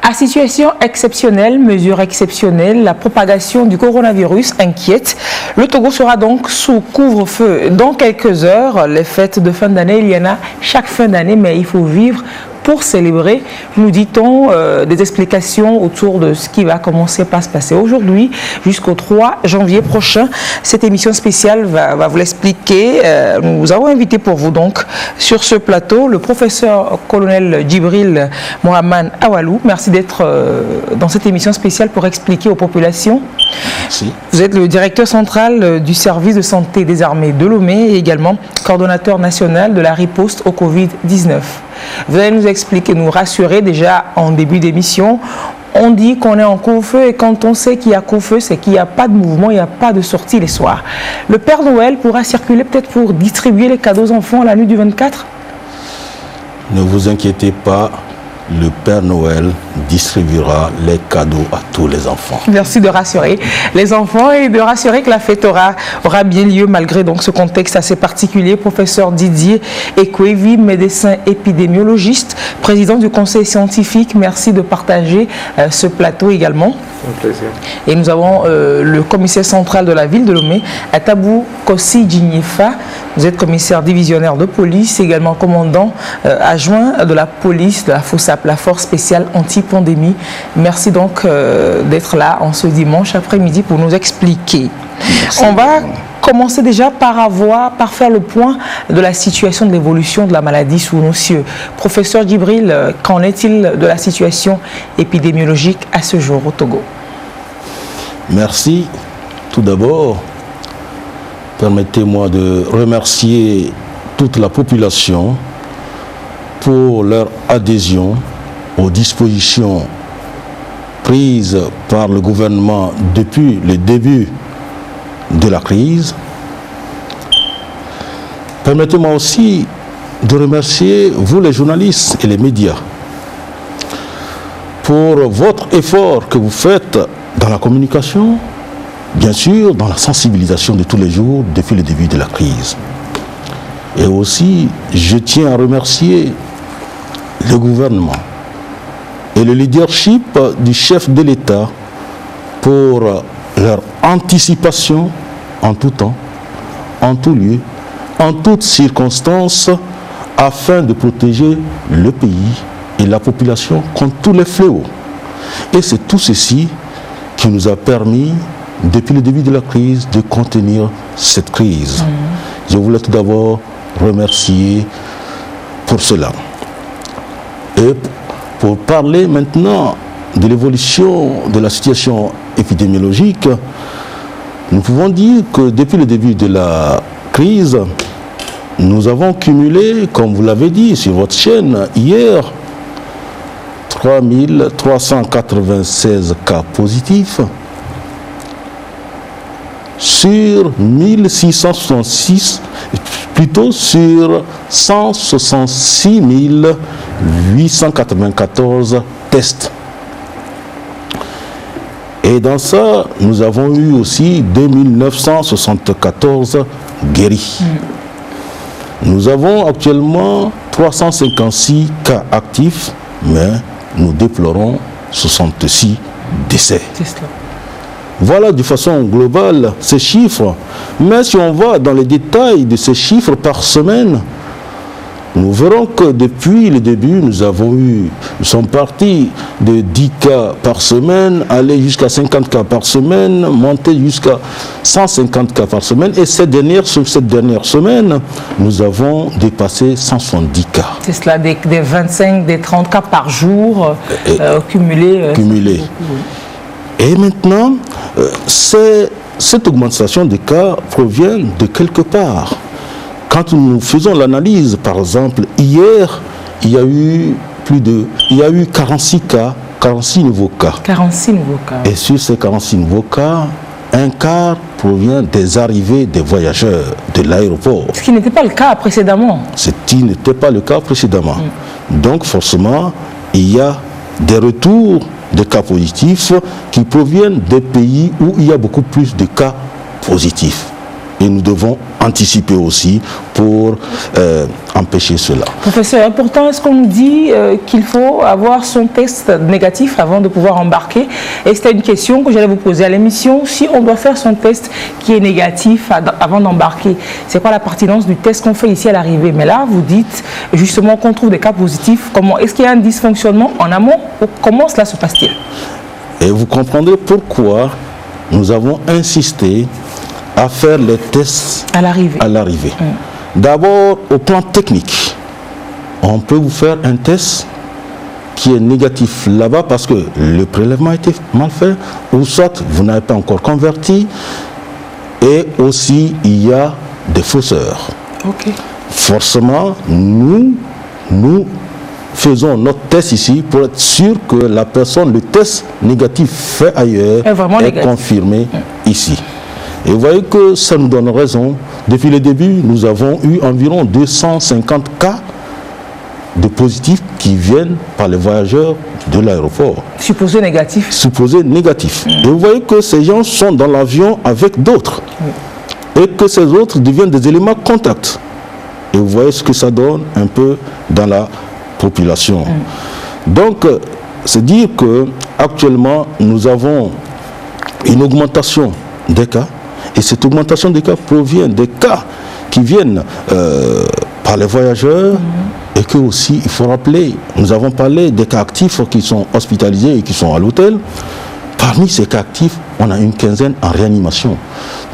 À situation exceptionnelle, mesure exceptionnelle, la propagation du coronavirus inquiète. Le Togo sera donc sous couvre-feu dans quelques heures. Les fêtes de fin d'année, il y en a chaque fin d'année, mais il faut vivre pour célébrer. Nous dit-on des explications autour de ce qui va commencer par se passer aujourd'hui jusqu'au 3 janvier prochain. Cette émission spéciale va vous l'expliquer. Nous avons invité pour vous donc sur ce plateau le professeur colonel Djibril Mohamed Awalou. Merci d'être dans cette émission spéciale pour expliquer aux populations. Merci. Vous êtes le directeur central du service de santé des armées de Lomé et également coordonnateur national de la riposte au Covid-19. Vous allez nous expliquer, nous rassurer déjà en début d'émission. On dit qu'on est en couvre-feu et quand on sait qu'il y a couvre-feu, c'est qu'il n'y a pas de mouvement, il n'y a pas de sortie les soirs. Le Père Noël pourra circuler peut-être pour distribuer les cadeaux aux enfants la nuit du 24 ? Ne vous inquiétez pas, le Père Noël distribuera les cadeaux à tous les enfants. Merci de rassurer les enfants et de rassurer que la fête aura bien lieu malgré donc ce contexte assez particulier. Professeur Didier Ekwevi, médecin épidémiologiste, président du conseil scientifique, merci de partager ce plateau également. Un plaisir. Et nous avons le commissaire central de la ville de Lomé, Atabou Kossi Djinyefa. Vous êtes commissaire divisionnaire de police, également commandant adjoint de la police de la FOSAP, la force spéciale anti-pandémie. Merci donc d'être là en ce dimanche après-midi pour nous expliquer. Merci. On va commencer déjà par faire le point de la situation de l'évolution de la maladie sous nos cieux. Professeur Djibril, qu'en est-il de la situation épidémiologique à ce jour au Togo? Merci. Tout d'abord, permettez-moi de remercier toute la population pour leur adhésion aux dispositions prises par le gouvernement depuis le début de la crise. Permettez-moi aussi de remercier vous les journalistes et les médias pour votre effort que vous faites dans la communication, bien sûr dans la sensibilisation de tous les jours depuis le début de la crise. Et aussi, je tiens à remercier le gouvernement et le leadership du chef de l'État pour leur anticipation en tout temps, en tout lieu, en toutes circonstances, afin de protéger le pays et la population contre tous les fléaux. Et c'est tout ceci qui nous a permis, depuis le début de la crise, de contenir cette crise. Je voulais tout d'abord remercier pour cela. Et pour parler maintenant de l'évolution de la situation épidémiologique, nous pouvons dire que depuis le début de la crise, nous avons cumulé, comme vous l'avez dit sur votre chaîne hier, 3396 cas positifs sur 1666, plutôt sur 166 894 tests. Et dans ça, nous avons eu aussi 2974 guéris. Nous avons actuellement 356 cas actifs, mais nous déplorons 66 décès. C'est cela. Voilà de façon globale ces chiffres. Mais si on va dans les détails de ces chiffres par semaine, nous verrons que depuis le début, nous sommes partis de 10 cas par semaine, aller jusqu'à 50 cas par semaine, monter jusqu'à 150 cas par semaine. Et cette dernière semaine, nous avons dépassé 170 cas. C'est cela, des 25, des 30 cas par jour cumulés. Et maintenant, cette augmentation des cas provient de quelque part. Quand nous faisons l'analyse, par exemple, hier, il y a eu 46 cas, 46 nouveaux cas. 46 nouveaux cas. Et sur ces 46 nouveaux cas, un quart provient des arrivées des voyageurs de l'aéroport. Ce qui n'était pas le cas précédemment. Ce qui n'était pas le cas précédemment. Donc forcément, il y a des retours de cas positifs qui proviennent des pays où il y a beaucoup plus de cas positifs. et nous devons anticiper aussi pour empêcher cela. Professeur, pourtant, est-ce qu'on nous dit qu'il faut avoir son test négatif avant de pouvoir embarquer? Et c'était une question que j'allais vous poser à l'émission. Si on doit faire son test qui est négatif avant d'embarquer, c'est quoi la pertinence du test qu'on fait ici à l'arrivée? Mais là, vous dites justement qu'on trouve des cas positifs. Comment? Est-ce qu'il y a un dysfonctionnement en amont? Ou comment cela se passe-t-il? Et vous comprendrez pourquoi nous avons insisté à faire les tests à l'arrivée. D'abord, au plan technique, on peut vous faire un test qui est négatif là-bas parce que le prélèvement a été mal fait, ou soit vous n'avez pas encore converti, et aussi il y a des fausseurs. Forcément, nous faisons notre test ici pour être sûr que la personne, le test négatif fait ailleurs, est confirmé ici. Et vous voyez que ça nous donne raison. Depuis le début, nous avons eu environ 250 cas de positifs qui viennent par les voyageurs de l'aéroport. Supposés négatifs. Supposés négatifs. Et vous voyez que ces gens sont dans l'avion avec d'autres. Et que ces autres deviennent des éléments contact. Et vous voyez ce que ça donne un peu dans la population. Donc, c'est dire que actuellement nous avons une augmentation des cas, et cette augmentation des cas provient des cas qui viennent par les voyageurs, et que aussi, il faut rappeler, nous avons parlé des cas actifs qui sont hospitalisés et qui sont à l'hôtel. Parmi ces cas actifs, on a une quinzaine en réanimation.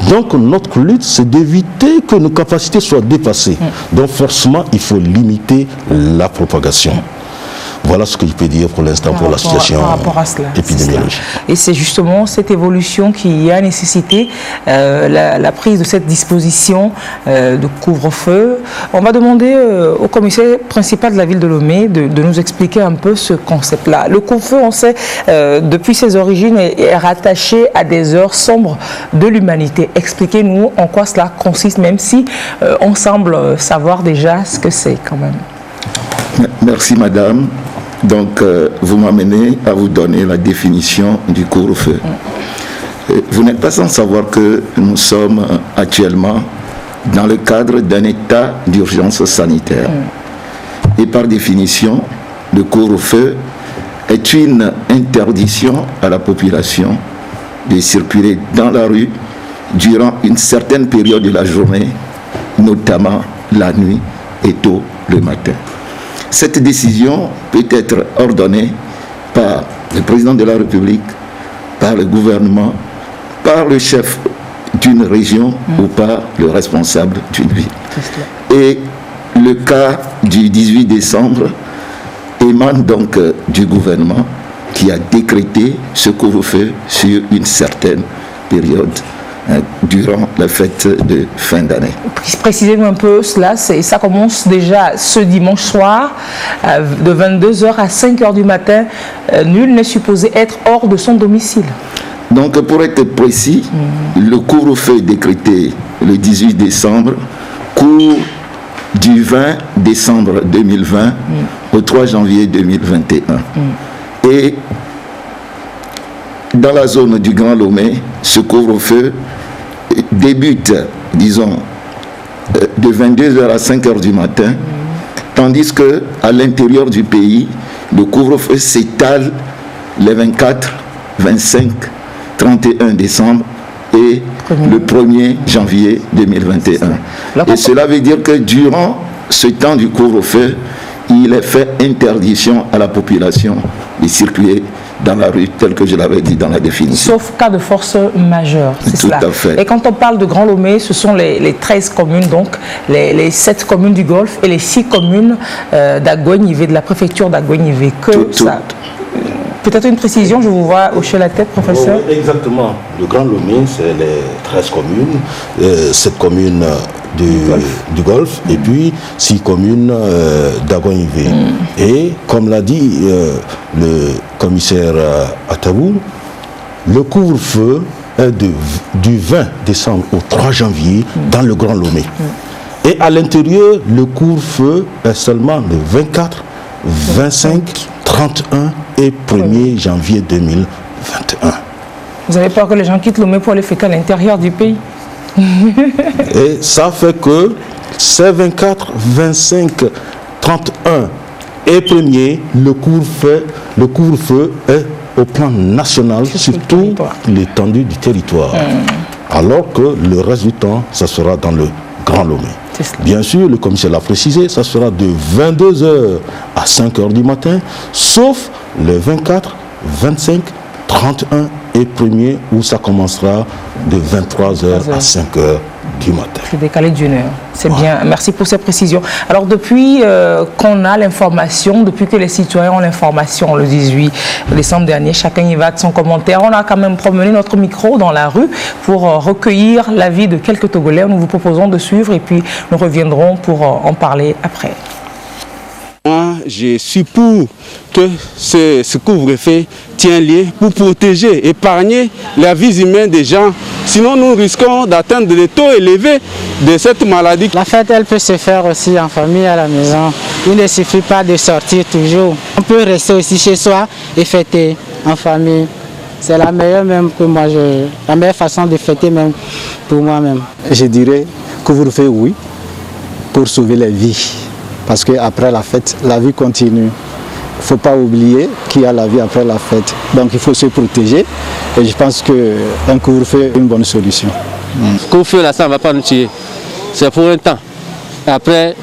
Donc notre lutte, c'est d'éviter que nos capacités soient dépassées. Donc forcément, il faut limiter la propagation. Voilà ce que je peux dire pour l'instant pour la situation épidémiologique. Et c'est justement cette évolution qui a nécessité la prise de cette disposition de couvre-feu. On va demander au commissaire principal de la ville de Lomé de nous expliquer un peu ce concept-là. Le couvre-feu, on sait, depuis ses origines, est rattaché à des heures sombres de l'humanité. Expliquez-nous en quoi cela consiste, même si on semble savoir déjà ce que c'est quand même. Merci madame. Donc vous m'amenez à vous donner la définition du couvre-feu. Vous n'êtes pas sans savoir que nous sommes actuellement dans le cadre d'un état d'urgence sanitaire. Et par définition, le couvre-feu est une interdiction à la population de circuler dans la rue durant une certaine période de la journée, notamment la nuit et tôt le matin. Cette décision peut être ordonnée par le président de la République, par le gouvernement, par le chef d'une région ou par le responsable d'une ville. Et le cas du 18 décembre émane donc du gouvernement qui a décrété ce couvre-feu sur une certaine période durant la fête de fin d'année. Précisez-nous un peu cela, ça commence déjà ce dimanche soir, de 22h à 5h du matin. Nul n'est supposé être hors de son domicile. Donc pour être précis, le couvre-feu décrété le 18 décembre court du 20 décembre 2020 au 3 janvier 2021. Et dans la zone du Grand Lomé, ce couvre-feu débute, disons, de 22h à 5h du matin, tandis qu'à l'intérieur du pays, le couvre-feu s'étale les 24, 25, 31 décembre et le 1er janvier 2021. Et cela veut dire que durant ce temps du couvre-feu, il est fait interdiction à la population de circuler dans la rue, tel que je l'avais dit dans la définition. Sauf cas de force majeure, c'est cela. Tout à fait. Et quand on parle de Grand Lomé, ce sont les 13 communes, donc les 7 communes du Golfe et les 6 communes d'Agoignivé, de la préfecture d'Agoignivé. Peut-être une précision, je vous vois hocher la tête, professeur. Oui, exactement. Le Grand Lomé, c'est les 13 communes, 7 communes du Golfe et puis 6 communes d'Agoignivé. Et comme l'a dit le commissaire Atabou, le couvre-feu est du 20 décembre au 3 janvier dans le Grand Lomé. Et à l'intérieur, le couvre-feu est seulement de 24, 25, 31 et 1er janvier 2021. Vous avez peur que les gens quittent Lomé pour aller fêter à l'intérieur du pays? Et ça fait que ces 24, 25, 31 et 1er, le couvre-feu est au plan national sur toute l'étendue du territoire. Alors que le reste du temps, ça sera dans le Grand Lomé. Bien sûr, le commissaire l'a précisé, ça sera de 22h à 5h du matin, sauf les 24, 25, 31 et 1er où ça commencera de 23h à 5h du matin. C'est décalé d'une heure. C'est bien. Merci pour ces précisions. Alors, depuis qu'on a l'information, depuis que les citoyens ont l'information le 18 décembre dernier, chacun y va de son commentaire. On a quand même promené notre micro dans la rue pour recueillir l'avis de quelques Togolais. Nous vous proposons de suivre et puis nous reviendrons pour en parler après. Moi, je suis pour que ce couvre-feu tient lieu pour protéger, épargner la vie humaine des gens. Sinon, nous risquons d'atteindre des taux élevés de cette maladie. La fête, elle peut se faire aussi en famille à la maison. Il ne suffit pas de sortir toujours. On peut rester aussi chez soi et fêter en famille. C'est la meilleure même pour moi, la meilleure façon de fêter même pour moi-même. Je dirais couvre-feu, oui, pour sauver les vies. Parce qu'après la fête, la vie continue. Il ne faut pas oublier qu'il y a la vie après la fête. Donc il faut se protéger. Et je pense qu'un couvre-feu est une bonne solution. Couvre-feu, là, ça ne va pas nous tuer. C'est pour un temps. Après,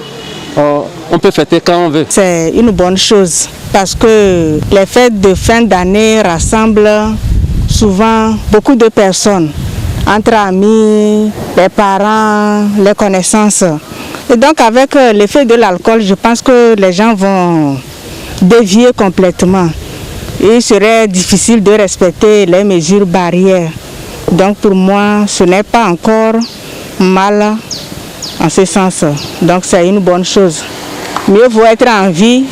on peut fêter quand on veut. C'est une bonne chose. Parce que les fêtes de fin d'année rassemblent souvent beaucoup de personnes. Entre amis, les parents, les connaissances. Et donc avec l'effet de l'alcool, je pense que les gens vont dévier complètement. Il serait difficile de respecter les mesures barrières. Donc pour moi, ce n'est pas encore mal en ce sens. Donc c'est une bonne chose. Mieux vaut être en vie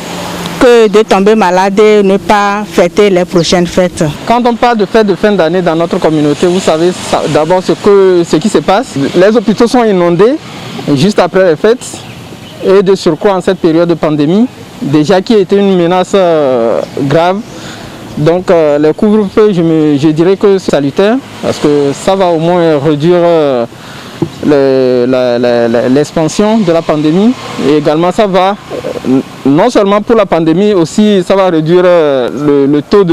que de tomber malade et ne pas fêter les prochaines fêtes. Quand on parle de fête de fin d'année dans notre communauté, vous savez d'abord ce qui se passe. Les hôpitaux sont inondés juste après les fêtes et de surcroît en cette période de pandémie, déjà qui était une menace grave. Donc le couvre-feu, je dirais que c'est salutaire parce que ça va au moins réduire l'expansion de la pandémie et également ça va, non seulement pour la pandémie, aussi ça va réduire le taux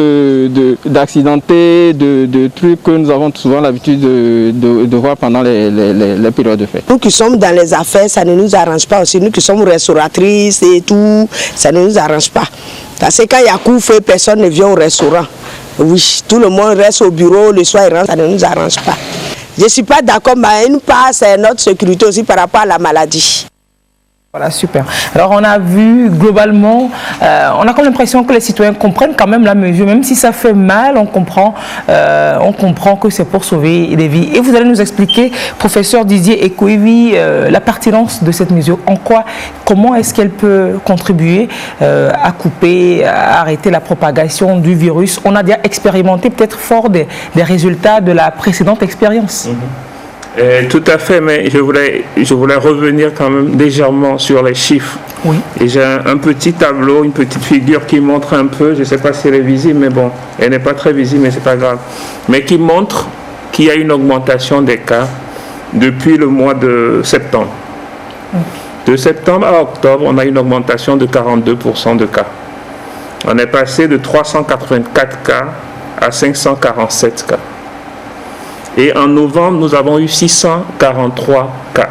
d'accidentés, de trucs que nous avons souvent l'habitude de voir pendant les périodes de fête. Nous qui sommes dans les affaires, ça ne nous arrange pas aussi. Nous qui sommes restauratrices et tout, ça ne nous arrange pas. Parce que quand il y a couvre-feu, personne ne vient au restaurant. Oui, tout le monde reste au bureau, le soir il rentre, ça ne nous arrange pas. Je ne suis pas d'accord, mais une part, c'est notre sécurité aussi par rapport à la maladie. Voilà, super. Alors, on a vu globalement, on a comme l'impression que les citoyens comprennent quand même la mesure, même si ça fait mal, on comprend que c'est pour sauver des vies. Et vous allez nous expliquer, professeur Didier Ekoivi, la pertinence de cette mesure. Comment est-ce qu'elle peut contribuer à couper, à arrêter la propagation du virus? On a déjà expérimenté peut-être fort des résultats de la précédente expérience. Tout à fait, mais je voulais revenir quand même légèrement sur les chiffres. Oui. Et j'ai un petit tableau, une petite figure qui montre un peu, je ne sais pas si elle est visible, mais bon, elle n'est pas très visible, mais c'est pas grave. Mais qui montre qu'il y a une augmentation des cas depuis le mois de septembre. De septembre à octobre, on a une augmentation de 42% de cas. On est passé de 384 cas à 547 cas. Et en novembre, nous avons eu 643 cas.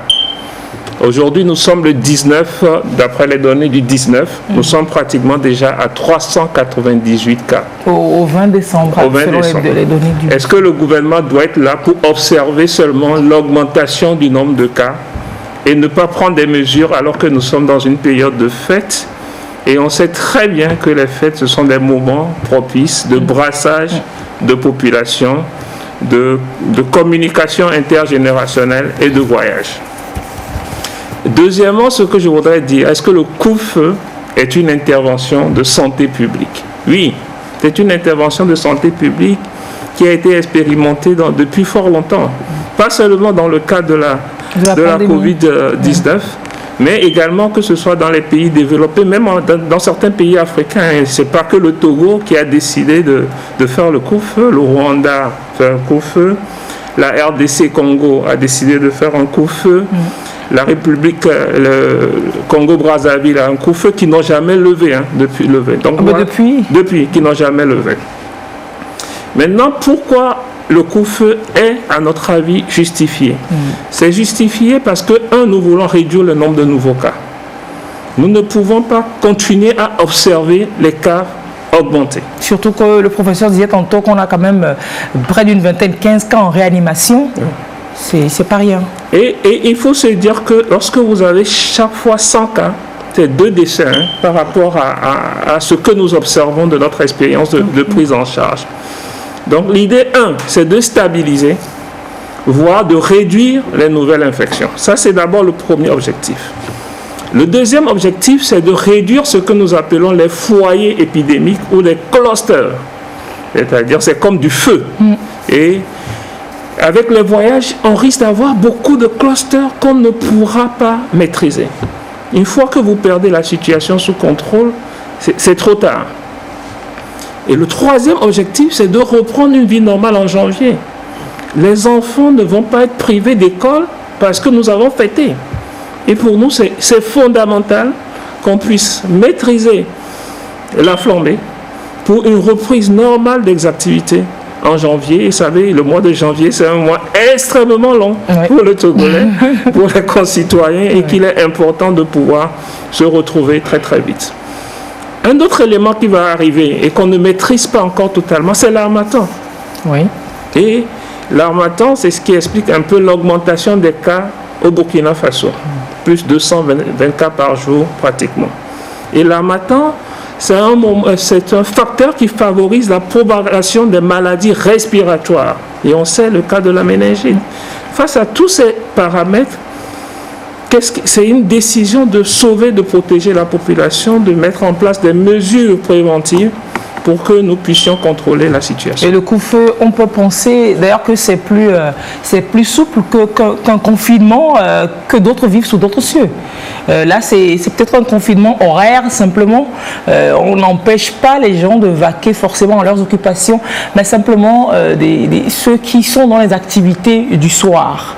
Aujourd'hui, nous sommes le 19, d'après les données du 19, nous sommes pratiquement déjà à 398 cas. Au 20 décembre, selon les données du... Est-ce que le gouvernement doit être là pour observer seulement l'augmentation du nombre de cas et ne pas prendre des mesures alors que nous sommes dans une période de fête? Et on sait très bien que les fêtes, ce sont des moments propices de brassage de population, de communication intergénérationnelle et de voyage. Deuxièmement, ce que je voudrais dire, est-ce que le couvre-feu est une intervention de santé publique? Oui, c'est une intervention de santé publique qui a été expérimentée depuis fort longtemps. Pas seulement dans le cas de la Covid-19, mais également que ce soit dans les pays développés, même dans certains pays africains. Ce n'est pas que le Togo qui a décidé de faire le couvre-feu, le Rwanda fait un couvre-feu, La RDC Congo a décidé de faire un couvre-feu. La République, le Congo-Brazzaville a un couvre-feu qui n'ont jamais levé depuis levé. Donc, depuis qui n'ont jamais levé. Maintenant, pourquoi le couvre-feu est, à notre avis, justifié? C'est justifié parce que, nous voulons réduire le nombre de nouveaux cas. Nous ne pouvons pas continuer à observer les cas augmenter. Surtout que le professeur disait tantôt qu'on a quand même près d'une vingtaine, 15 cas en réanimation. C'est pas rien. Et il faut se dire que lorsque vous avez chaque fois 100 cas, c'est 2 décès par rapport à ce que nous observons de notre expérience de prise en charge. Donc l'idée, c'est de stabiliser, voire de réduire les nouvelles infections. Ça, c'est d'abord le premier objectif. Le deuxième objectif, c'est de réduire ce que nous appelons les foyers épidémiques ou les clusters. C'est-à-dire, c'est comme du feu. Et avec les voyages, on risque d'avoir beaucoup de clusters qu'on ne pourra pas maîtriser. Une fois que vous perdez la situation sous contrôle, c'est trop tard. Et le troisième objectif, c'est de reprendre une vie normale en janvier. Les enfants ne vont pas être privés d'école parce que nous avons fêté. Et pour nous, c'est fondamental qu'on puisse maîtriser la flambée pour une reprise normale des activités en janvier. Et vous savez, le mois de janvier, c'est un mois extrêmement long pour le Togolais, pour les concitoyens, et qu'il est important de pouvoir se retrouver très très vite. Un autre élément qui va arriver et qu'on ne maîtrise pas encore totalement, c'est l'harmattan. Et l'harmattan, c'est ce qui explique un peu l'augmentation des cas au Burkina Faso. Plus de 220 cas par jour pratiquement. Et l'harmattan, c'est un facteur qui favorise la propagation des maladies respiratoires. Et on sait le cas de la méningite. Face à tous ces paramètres, c'est une décision de sauver, de protéger la population, de mettre en place des mesures préventives pour que nous puissions contrôler la situation. Et le couvre-feu, on peut penser d'ailleurs que c'est plus souple qu'un confinement, que d'autres vivent sous d'autres cieux. Là, c'est peut-être un confinement horaire, simplement. On n'empêche pas les gens de vaquer forcément à leurs occupations, mais simplement ceux qui sont dans les activités du soir.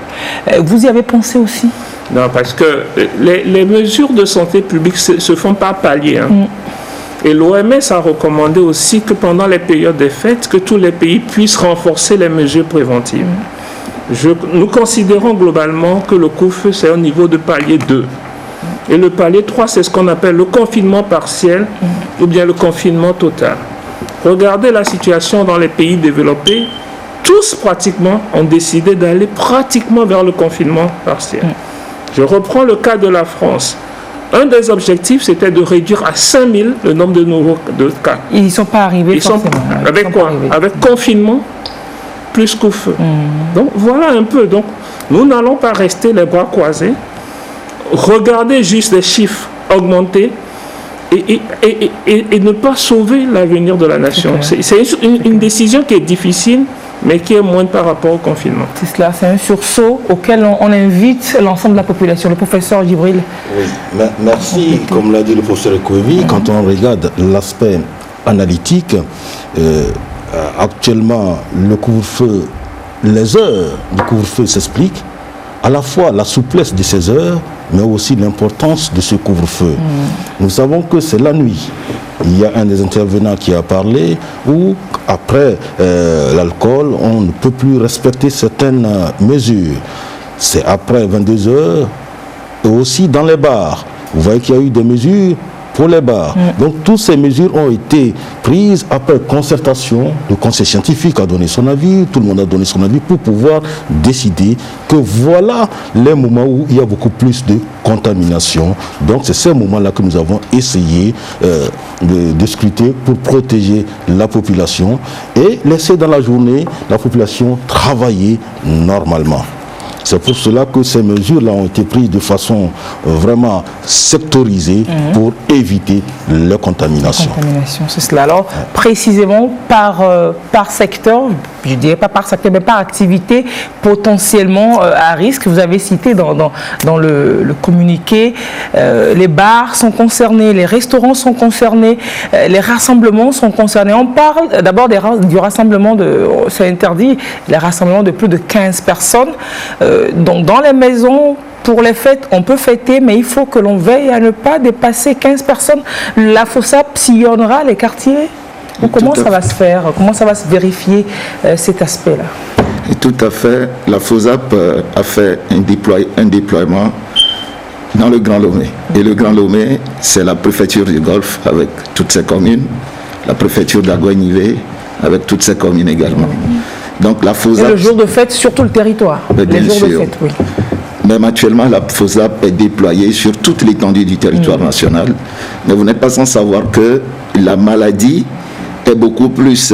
Vous y avez pensé aussi? Non, parce que les mesures de santé publique se font par palier. Et l'OMS a recommandé aussi que pendant les périodes des fêtes, que tous les pays puissent renforcer les mesures préventives. Nous considérons globalement que le couvre-feu, c'est au niveau de palier 2. Et le palier 3, c'est ce qu'on appelle le confinement partiel ou bien le confinement total. Regardez la situation dans les pays développés. Tous pratiquement ont décidé d'aller pratiquement vers le confinement partiel. Je reprends le cas de la France. Un des objectifs, c'était de réduire à 5000 le nombre de nouveaux cas. Ils n'y sont pas arrivés forcément. Avec quoi? Avec confinement plus couvre-feu. Donc voilà un peu. Donc nous n'allons pas rester les bras croisés. Regardez juste les chiffres augmenter et ne pas sauver l'avenir de la nation. C'est une décision qui est difficile, mais qui est moindre par rapport au confinement. C'est cela, c'est un sursaut auquel on invite l'ensemble de la population. Le professeur Djibril. Oui, merci. Comme l'a dit le professeur Ekoevi, quand on regarde l'aspect analytique, actuellement, le couvre-feu, les heures du couvre-feu s'expliquent, à la fois la souplesse de ces heures, mais aussi l'importance de ce couvre-feu. Nous savons que c'est la nuit. Il y a un des intervenants qui a parlé où, après l'alcool, on ne peut plus respecter certaines mesures. C'est après 22 heures et aussi dans les bars. Vous voyez qu'il y a eu des mesures pour les bars. Donc toutes ces mesures ont été prises après concertation. Le conseil scientifique a donné son avis, tout le monde a donné son avis pour pouvoir décider que voilà les moments où il y a beaucoup plus de contamination. Donc c'est ces moments-là que nous avons essayé de scruter pour protéger la population et laisser dans la journée la population travailler normalement. C'est pour cela que ces mesures-là ont été prises de façon vraiment sectorisée pour éviter les contaminations. C'est cela. Alors, précisément, par secteur, je ne dirais pas par secteur, mais par activité potentiellement à risque. Vous avez cité dans le communiqué, les bars sont concernés, les restaurants sont concernés, les rassemblements sont concernés. On parle d'abord du rassemblement c'est interdit, les rassemblements de plus de 15 personnes. Donc dans les maisons, pour les fêtes, on peut fêter, mais il faut que l'on veille à ne pas dépasser 15 personnes. La FOSAP sillonnera les quartiers. Ou comment ça va se faire? Comment ça va se vérifier cet aspect-là? Tout à fait. La FOSAP a fait un déploiement dans le Grand Lomé. Et le Grand Lomé, c'est la préfecture du Golfe avec toutes ses communes, la préfecture d'Aguanivé avec toutes ses communes également. Donc la FOSAP... Et le jour de fête sur tout le territoire. Bien les jours sûr. de fête, oui. Même actuellement, la FOSAP est déployée sur toute l'étendue du territoire national. Mais vous n'êtes pas sans savoir que la maladie est beaucoup plus,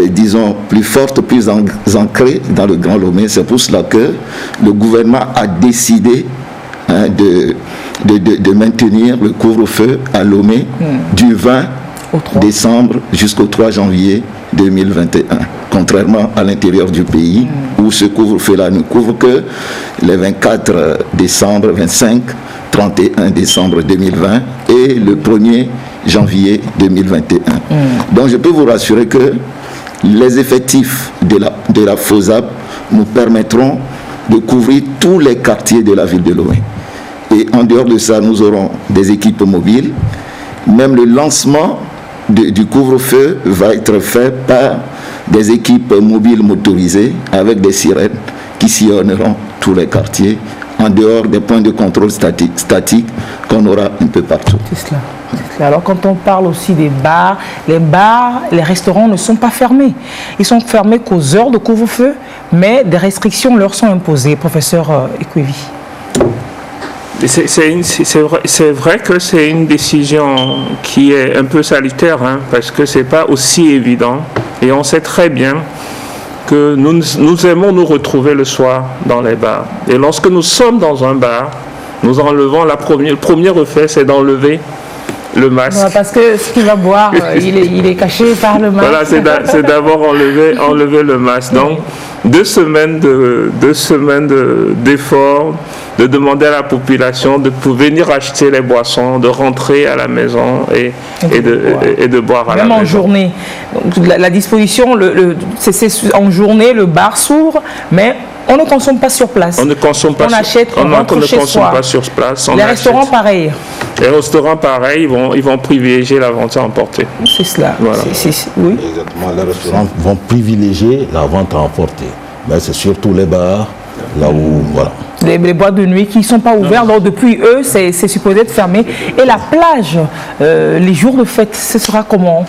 disons, plus forte, plus ancrée dans le Grand Lomé. C'est pour cela que le gouvernement a décidé de maintenir le couvre-feu à Lomé du 20 décembre jusqu'au 3 janvier 2021. Contrairement à l'intérieur du pays, où ce couvre-feu-là ne couvre que les 24 décembre, 25, 31 décembre 2020 et le 1er janvier 2021. Donc je peux vous rassurer que les effectifs de la FOSAP nous permettront de couvrir tous les quartiers de la ville de Lomé. Et en dehors de ça, nous aurons des équipes mobiles. Même le lancement du couvre-feu va être fait par des équipes mobiles motorisées avec des sirènes qui sillonneront tous les quartiers en dehors des points de contrôle statiques qu'on aura un peu partout. C'est cela. Alors quand on parle aussi des bars, les restaurants ne sont pas fermés. Ils sont fermés qu'aux heures de couvre-feu, mais des restrictions leur sont imposées, professeur Ekwevi. C'est vrai que c'est une décision qui est un peu salutaire, parce que ce n'est pas aussi évident. Et on sait très bien que nous aimons nous retrouver le soir dans les bars. Et lorsque nous sommes dans un bar, nous enlevons le premier effet, c'est d'enlever le masque. Ouais, parce que ce qu'il va boire, il est caché par le masque. Voilà, c'est d'abord enlever le masque. Donc, 2 semaines d'efforts, de demander à la population de venir acheter les boissons, de rentrer à la maison et de boire à la maison. Même en journée. Donc, la disposition, c'est en journée, le bar s'ouvre, mais on ne consomme pas sur place. On ne consomme pas. On achète, on rentre chez soi. Pas sur place. Les restaurants, pareil. Les restaurants, pareil, ils vont privilégier la vente à emporter. C'est cela. Voilà. Oui. Exactement. Les restaurants vont privilégier la vente à emporter. Mais c'est surtout les bars, là où, voilà. Les boîtes de nuit qui ne sont pas ouvertes, donc depuis eux, c'est supposé être fermé. Et la plage, les jours de fête, ce sera comment?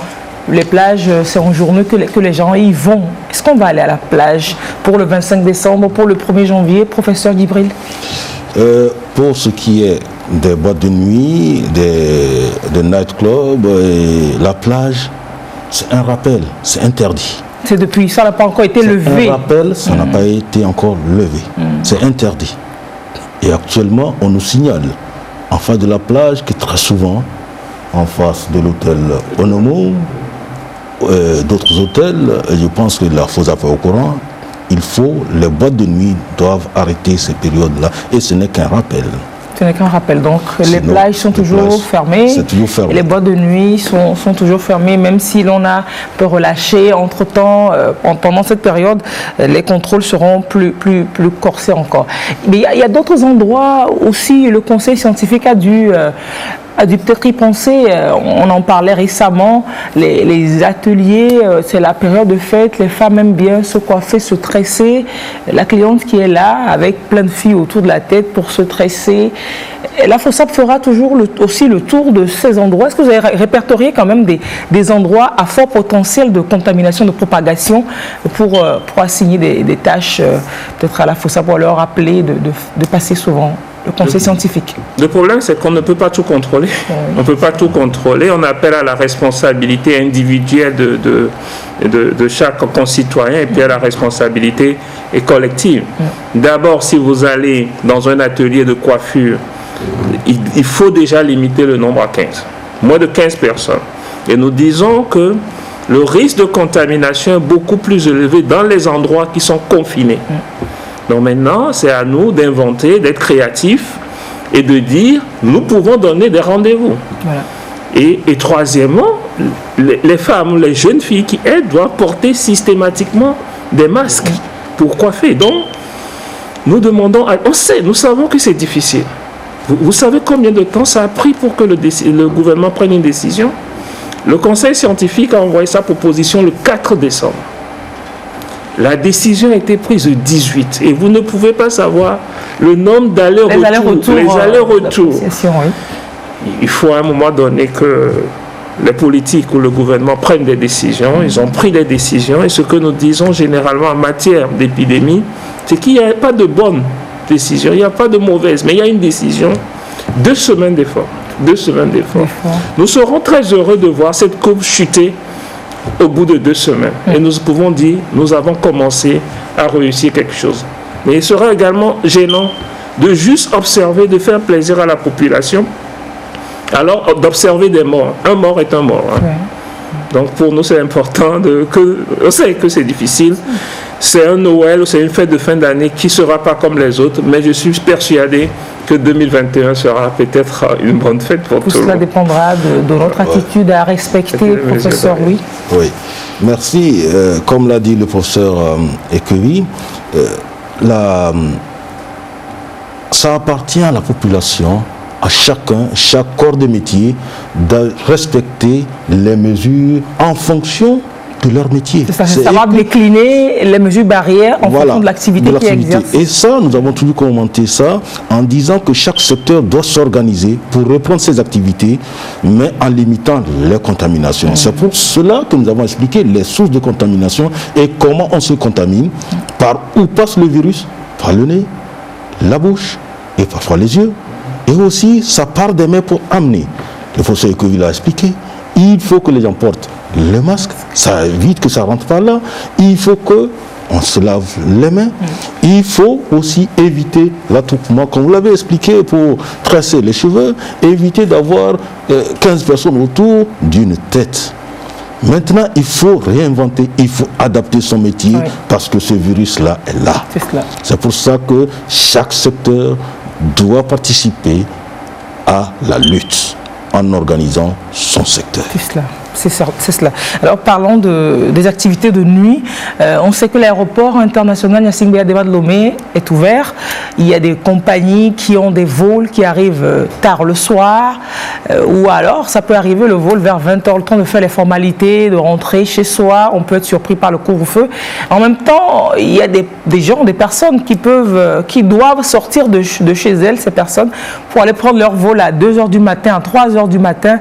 Les plages, c'est en journée que les gens y vont. Est-ce qu'on va aller à la plage pour le 25 décembre, pour le 1er janvier, professeur Djibril? Pour ce qui est des boîtes de nuit, des nightclubs, la plage, c'est un rappel, c'est interdit. C'est depuis, ça n'a pas encore été levé. Un rappel, ça n'a pas été encore levé. C'est interdit. Et actuellement, on nous signale en face de la plage que très souvent, en face de l'hôtel Onomo, d'autres hôtels, je pense que la FOSAP est au courant, les boîtes de nuit doivent arrêter ces périodes-là. Et ce n'est qu'un rappel. Ce n'est qu'un rappel. Donc les plages sont toujours fermées. C'est toujours fermé. Et les boîtes de nuit sont toujours fermées, même si l'on a peu relâché. Entre-temps, pendant cette période, les contrôles seront plus corsés encore. Mais il y a d'autres endroits aussi, le conseil scientifique a dû peut-être y penser. On en parlait récemment, les ateliers, c'est la période de fête, les femmes aiment bien se coiffer, se tresser. La cliente qui est là, avec plein de filles autour de la tête pour se tresser. La FOSAP fera toujours aussi le tour de ces endroits. Est-ce que vous avez répertorié quand même des endroits à fort potentiel de contamination, de propagation, pour assigner des tâches peut-être à la FOSAP, pour leur rappeler de passer souvent le conseil scientifique? Le problème, c'est qu'on ne peut pas tout contrôler. On ne peut pas tout contrôler. On appelle à la responsabilité individuelle de chaque concitoyen et puis à la responsabilité collective. D'abord, si vous allez dans un atelier de coiffure, il faut déjà limiter le nombre à 15. Moins de 15 personnes. Et nous disons que le risque de contamination est beaucoup plus élevé dans les endroits qui sont confinés. Donc maintenant, c'est à nous d'inventer, d'être créatifs et de dire, nous pouvons donner des rendez-vous. Voilà. Et troisièmement, les femmes, les jeunes filles qui aident doivent porter systématiquement des masques pour coiffer. Donc, nous demandons, nous savons que c'est difficile. Vous savez combien de temps ça a pris pour que le gouvernement prenne une décision? Le conseil scientifique a envoyé sa proposition le 4 décembre. La décision a été prise le 18 et vous ne pouvez pas savoir le nombre d'allers-retours. Les allers-retours. Il faut à un moment donné que les politiques ou le gouvernement prennent des décisions. Ils ont pris des décisions et ce que nous disons généralement en matière d'épidémie, c'est qu'il n'y a pas de bonne décision, il n'y a pas de mauvaise, mais il y a une décision. 2 semaines d'efforts. 2 semaines d'efforts. Nous serons très heureux de voir cette courbe chuter au bout de 2 semaines. Et nous pouvons dire, nous avons commencé à réussir quelque chose. Mais il sera également gênant de juste observer, de faire plaisir à la population, alors d'observer des morts. Un mort est un mort. Donc pour nous, c'est important on sait que c'est difficile. C'est un Noël, c'est une fête de fin d'année qui ne sera pas comme les autres, mais je suis persuadé que 2021 sera peut-être une bonne fête pour tout le monde. Cela dépendra de notre attitude à respecter, professeur, oui. Oui, merci. Comme l'a dit le professeur Ekevi, ça appartient à la population, à chacun, chaque corps de métier, de respecter les mesures en fonction de leur métier. C'est savoir décliner les mesures barrières en fonction de l'activité qui exerce. Et ça, nous avons toujours commenté ça en disant que chaque secteur doit s'organiser pour reprendre ses activités, mais en limitant les contaminations. C'est pour cela que nous avons expliqué les sources de contamination et comment on se contamine, par où passe le virus, par le nez, la bouche et parfois les yeux. Et aussi, ça part des mains pour amener. Le professeur Ekevi l'a expliqué. Il faut que les gens portent le masque, ça évite que ça rentre par là. Il faut qu'on se lave les mains. Il faut aussi éviter l'attroupement, comme vous l'avez expliqué, pour tresser les cheveux, éviter d'avoir 15 personnes autour d'une tête. Maintenant, il faut réinventer, il faut adapter son métier parce que ce virus-là est là. C'est pour ça que chaque secteur doit participer à la lutte en organisant son secteur. C'est cela. Alors parlons des activités de nuit. On sait que l'aéroport international Gnassingbé Adéma de Lomé est ouvert. Il y a des compagnies qui ont des vols qui arrivent tard le soir, ou alors ça peut arriver le vol vers 20h, le temps de faire les formalités, de rentrer chez soi. On peut être surpris par le couvre-feu. En même temps, il y a des gens, des personnes qui doivent sortir de chez elles, ces personnes, pour aller prendre leur vol à 2h du matin, à 3h du matin.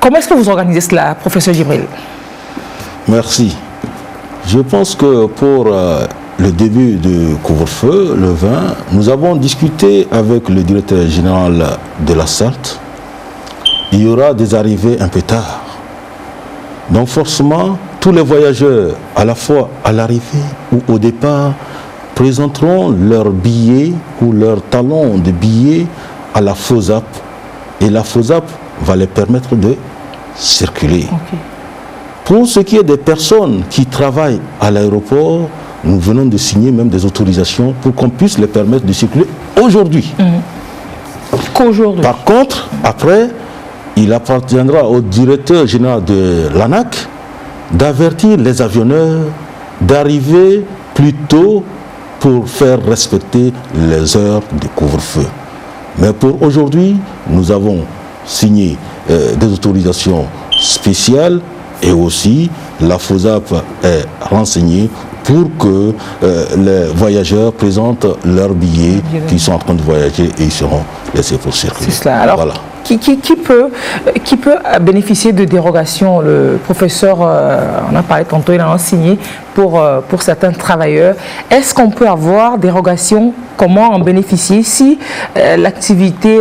Comment est-ce que vous organisez cela, professeur Djibril? Merci. Je pense que pour le début du couvre-feu, le 20, nous avons discuté avec le directeur général de la SALT. Il y aura des arrivées un peu tard. Donc forcément, tous les voyageurs, à la fois à l'arrivée ou au départ, présenteront leurs billets ou leurs talons de billets à la FOSAP. Et la FOSAP va les permettre de circuler. Pour ce qui est des personnes qui travaillent à l'aéroport, nous venons de signer même des autorisations pour qu'on puisse les permettre de circuler aujourd'hui. Qu'aujourd'hui. Par contre, après, il appartiendra au directeur général de l'ANAC d'avertir les avionneurs d'arriver plus tôt pour faire respecter les heures de couvre-feu. Mais pour aujourd'hui, nous avons signé des autorisations spéciales et aussi la FOSAP est renseignée pour que les voyageurs présentent leurs billets qui sont en train de voyager et ils seront laissés pour circuler. C'est cela. Alors, voilà. Qui peut bénéficier de dérogations? Le professeur en a parlé tantôt, il en a signé pour certains travailleurs. Est-ce qu'on peut avoir dérogation? Comment en bénéficier si l'activité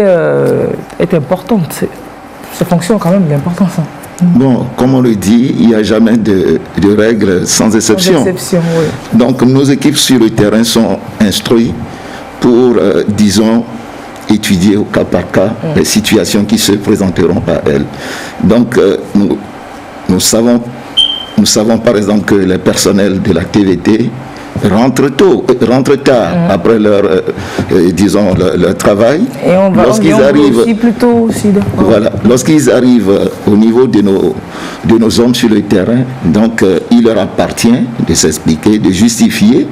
est importante? Ça fonctionne quand même d'importance. Bon, comme on le dit, il n'y a jamais de règles sans exception. Sans exception, oui. Donc nos équipes sur le terrain sont instruites pour, disons, étudier au cas par cas les situations qui se présenteront à elles. Donc nous savons par exemple que les personnels de la TVT rentrent tard après leur travail. Et on va arrivent aussi plus tôt aussi. Voilà, lorsqu'ils arrivent au niveau de nos hommes sur le terrain, donc il leur appartient de s'expliquer, de justifier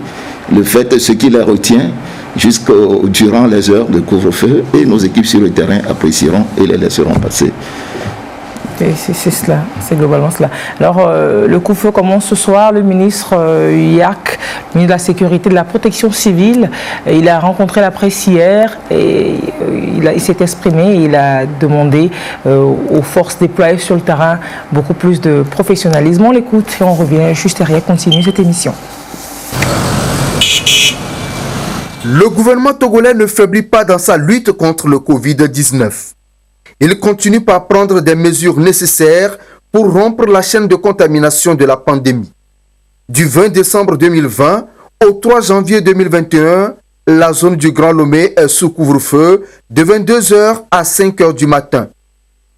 le fait, ce qui les retient durant les heures de couvre-feu, et nos équipes sur le terrain apprécieront et les laisseront passer. C'est cela, c'est globalement cela. Alors, le coup-feu commence ce soir. Le ministre Yack, ministre de la Sécurité et de la Protection civile, il a rencontré la presse hier et il s'est exprimé. Il a demandé aux forces déployées sur le terrain beaucoup plus de professionnalisme. On l'écoute et on revient juste derrière, continue cette émission. Le gouvernement togolais ne faiblit pas dans sa lutte contre le Covid-19. Il continue par prendre des mesures nécessaires pour rompre la chaîne de contamination de la pandémie. Du 20 décembre 2020 au 3 janvier 2021, la zone du Grand Lomé est sous couvre-feu de 22h à 5h du matin.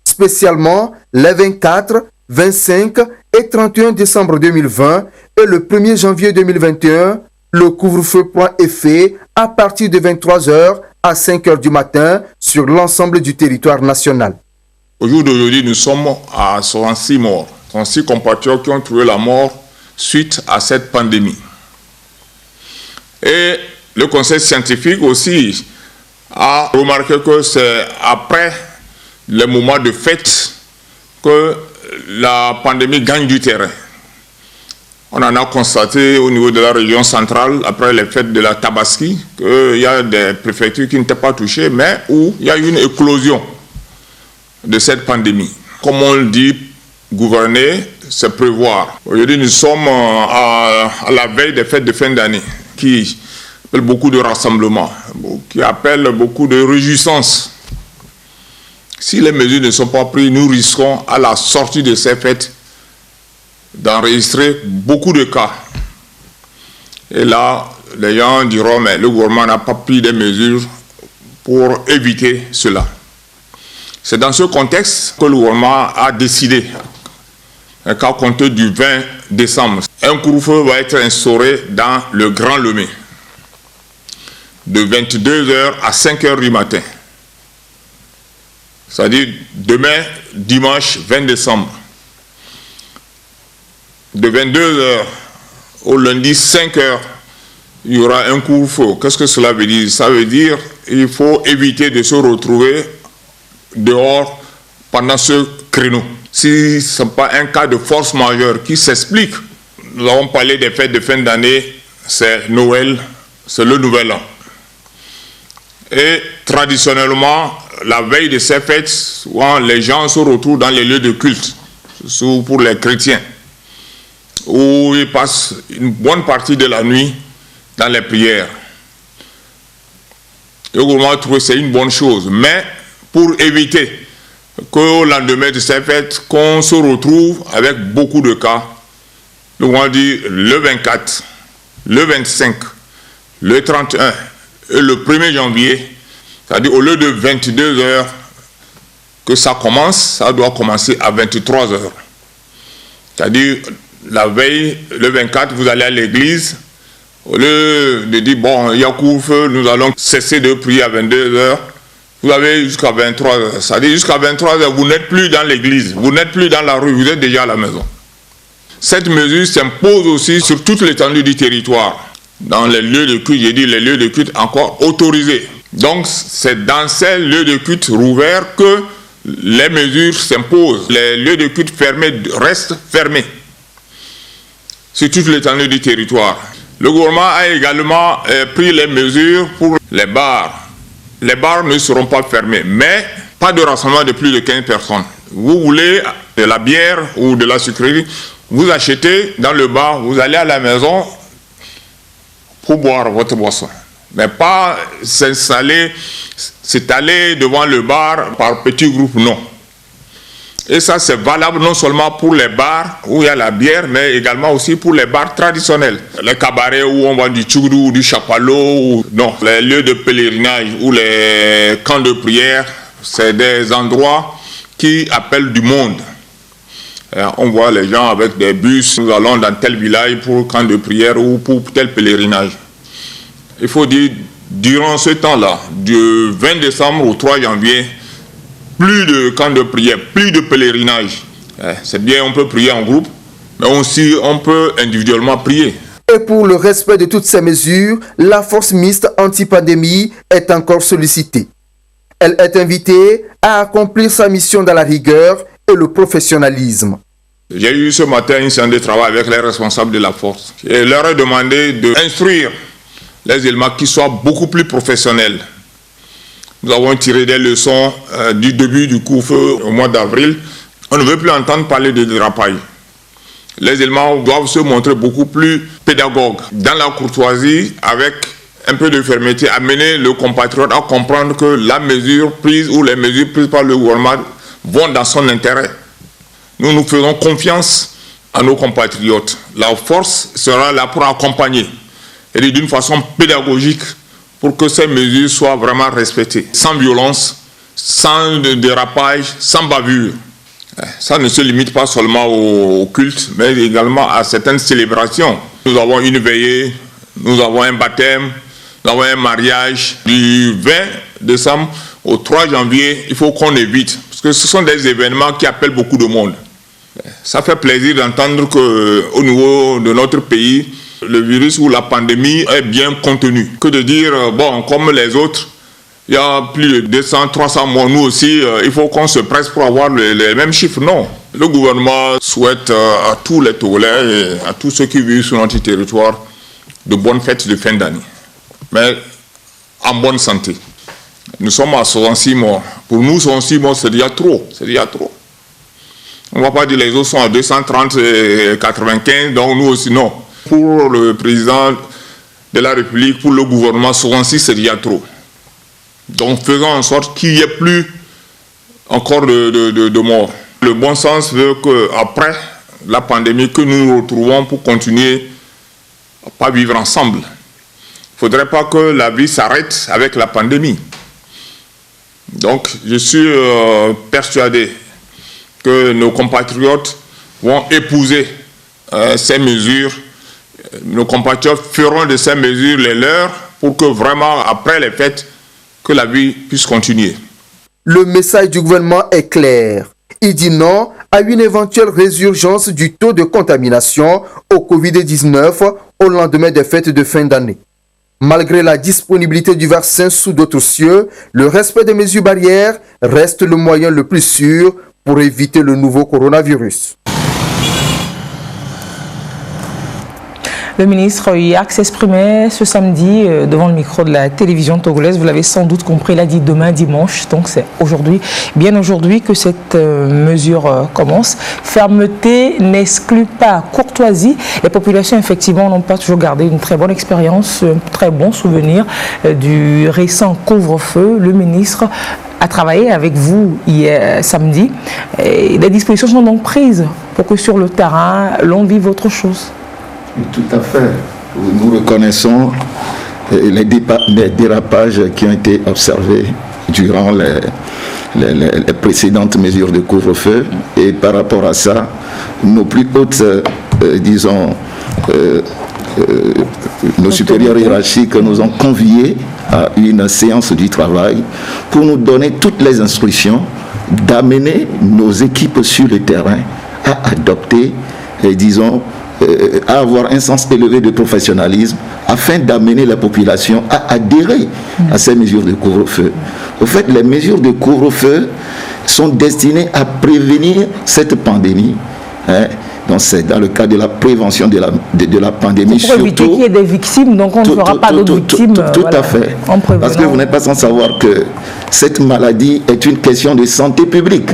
Spécialement les 24, 25 et 31 décembre 2020 et le 1er janvier 2021, le couvre-feu prend effet à partir de 23h à 5h du matin sur l'ensemble du territoire national. Au jour d'aujourd'hui, nous sommes à 66 morts. 66 compatriotes qui ont trouvé la mort suite à cette pandémie. Et le conseil scientifique aussi a remarqué que c'est après les moments de fête que la pandémie gagne du terrain. On en a constaté au niveau de la région centrale, après les fêtes de la Tabaski, qu'il y a des préfectures qui n'étaient pas touchées, mais où il y a eu une éclosion de cette pandémie. Comme on le dit, gouverner, c'est prévoir. Aujourd'hui, nous sommes à la veille des fêtes de fin d'année, qui appellent beaucoup de rassemblements, qui appellent beaucoup de réjouissances. Si les mesures ne sont pas prises, nous risquons à la sortie de ces fêtes d'enregistrer beaucoup de cas. Et là, les gens diront, mais le gouvernement n'a pas pris des mesures pour éviter cela. C'est dans ce contexte que le gouvernement a décidé qu'à compter du 20 décembre, un couvre-feu va être instauré dans le Grand Lomé, de 22h à 5h du matin. C'est-à-dire demain, dimanche 20 décembre. De 22h au lundi 5h, il y aura un couvre-feu. Qu'est-ce que cela veut dire? Ça veut dire qu'il faut éviter de se retrouver dehors pendant ce créneau. Si ce n'est pas un cas de force majeure qui s'explique, nous avons parlé des fêtes de fin d'année, c'est Noël, c'est le Nouvel An. Et traditionnellement, la veille de ces fêtes, souvent les gens se retrouvent dans les lieux de culte, surtout pour les chrétiens, où ils passent une bonne partie de la nuit dans les prières. Le gouvernement a trouvé que c'est une bonne chose, mais pour éviter qu'au lendemain de ces fêtes, qu'on se retrouve avec beaucoup de cas, le gouvernement dit le 24, le 25, le 31 et le 1er janvier, c'est-à-dire au lieu de 22 heures que ça commence, ça doit commencer à 23 heures. C'est-à-dire la veille, le 24, vous allez à l'église, au lieu de dire, bon, il y a couvre-feu, nous allons cesser de prier à 22 heures, vous avez jusqu'à 23 heures. C'est-à-dire jusqu'à 23 heures, vous n'êtes plus dans l'église, vous n'êtes plus dans la rue, vous êtes déjà à la maison. Cette mesure s'impose aussi sur toute l'étendue du territoire. Dans les lieux de culte, j'ai dit les lieux de culte encore autorisés. Donc c'est dans ces lieux de culte rouverts que les mesures s'imposent. Les lieux de culte fermés restent fermés sur toute l'étendue du territoire. Le gouvernement a également pris les mesures pour les bars. Les bars ne seront pas fermés, mais pas de rassemblement de plus de 15 personnes. Vous voulez de la bière ou de la sucrerie, vous achetez dans le bar, vous allez à la maison pour boire votre boisson. Mais pas s'installer, s'étaler devant le bar par petits groupes, non. Et ça, c'est valable non seulement pour les bars où il y a la bière, mais également aussi pour les bars traditionnels. Les cabarets où on vend du tchougdou, du chapalo, non. Les lieux de pèlerinage ou les camps de prière, c'est des endroits qui appellent du monde. On voit les gens avec des bus, nous allons dans tel village pour camp de prière ou pour tel pèlerinage. Il faut dire, durant ce temps-là, du 20 décembre au 3 janvier, plus de camps de prière, plus de pèlerinage. C'est bien, on peut prier en groupe, mais aussi on peut individuellement prier. Et pour le respect de toutes ces mesures, la force mixte anti-pandémie est encore sollicitée. Elle est invitée à accomplir sa mission dans la rigueur et le professionnalisme. J'ai eu ce matin une séance de travail avec les responsables de la force. Et leur ai demandé d'instruire les éléments qui soient beaucoup plus professionnels. Nous avons tiré des leçons du début du couvre-feu au mois d'avril. On ne veut plus entendre parler de dérapage. Les éléments doivent se montrer beaucoup plus pédagogues. Dans la courtoisie, avec un peu de fermeté, amener le compatriote à comprendre que la mesure prise ou les mesures prises par le gouvernement vont dans son intérêt. Nous faisons confiance à nos compatriotes. La force sera là pour accompagner, et d'une façon pédagogique, pour que ces mesures soient vraiment respectées, sans violence, sans dérapage, sans bavure. Ça ne se limite pas seulement au culte, mais également à certaines célébrations. Nous avons une veillée, nous avons un baptême, nous avons un mariage. Du 20 décembre au 3 janvier, il faut qu'on évite, parce que ce sont des événements qui appellent beaucoup de monde. Ça fait plaisir d'entendre qu'au niveau de notre pays, le virus ou la pandémie est bien contenu. Que de dire, bon, comme les autres, il y a plus de 200, 300 morts. Nous aussi, il faut qu'on se presse pour avoir les mêmes chiffres. Non. Le gouvernement souhaite à tous les Togolais et à tous ceux qui vivent sur notre territoire de bonnes fêtes de fin d'année. Mais en bonne santé. Nous sommes à 66 morts. Pour nous, 66 morts, c'est déjà trop. C'est déjà trop. On ne va pas dire les autres sont à 230 et 95, donc nous aussi, non. Pour le président de la République, pour le gouvernement, 66, c'est déjà trop. Donc faisons en sorte qu'il n'y ait plus encore de morts. Le bon sens veut qu'après la pandémie, que nous nous retrouvons pour continuer à pas vivre ensemble. Il ne faudrait pas que la vie s'arrête avec la pandémie. Donc je suis persuadé que nos compatriotes vont épouser ces mesures. Nos compatriotes feront de ces mesures les leurs pour que vraiment, après les fêtes, que la vie puisse continuer. Le message du gouvernement est clair. Il dit non à une éventuelle résurgence du taux de contamination au Covid-19 au lendemain des fêtes de fin d'année. Malgré la disponibilité du vaccin sous d'autres cieux, le respect des mesures barrières reste le moyen le plus sûr pour éviter le nouveau coronavirus. Le ministre Yack s'exprimait ce samedi devant le micro de la télévision togolaise. Vous l'avez sans doute compris, il a dit demain dimanche. Donc c'est aujourd'hui, bien aujourd'hui que cette mesure commence. Fermeté n'exclut pas courtoisie. Les populations effectivement n'ont pas toujours gardé une très bonne expérience, un très bon souvenir du récent couvre-feu. Le ministre a travaillé avec vous hier samedi. Et les dispositions sont donc prises pour que sur le terrain, l'on vive autre chose. Tout à fait. Nous reconnaissons les dérapages qui ont été observés durant les précédentes mesures de couvre-feu. Et par rapport à ça, nos plus hautes, nos supérieurs hiérarchiques nous ont conviés à une séance du travail pour nous donner toutes les instructions d'amener nos équipes sur le terrain à adopter, à avoir un sens élevé de professionnalisme afin d'amener la population à adhérer à ces mesures de couvre-feu. Au fait, les mesures de couvre-feu sont destinées à prévenir cette pandémie. Donc c'est dans le cadre de la prévention de la pandémie. Pour éviter qu'il y ait des victimes, donc on ne fera pas d'autres victimes. Tout à fait. Parce que vous n'êtes pas sans savoir que cette maladie est une question de santé publique,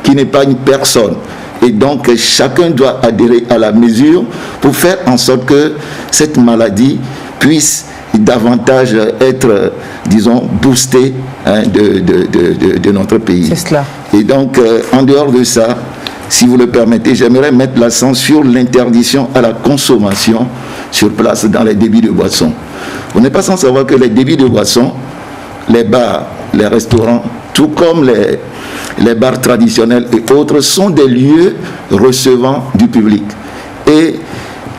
qui n'est pas une personne. Et donc chacun doit adhérer à la mesure pour faire en sorte que cette maladie puisse davantage être, boostée de notre pays. C'est cela. Et donc en dehors de ça, si vous le permettez, j'aimerais mettre l'accent sur l'interdiction à la consommation sur place dans les débits de boissons. Vous n'êtes pas sans savoir que les débits de boissons, les bars, les restaurants, tout comme les bars traditionnels et autres, sont des lieux recevant du public. Et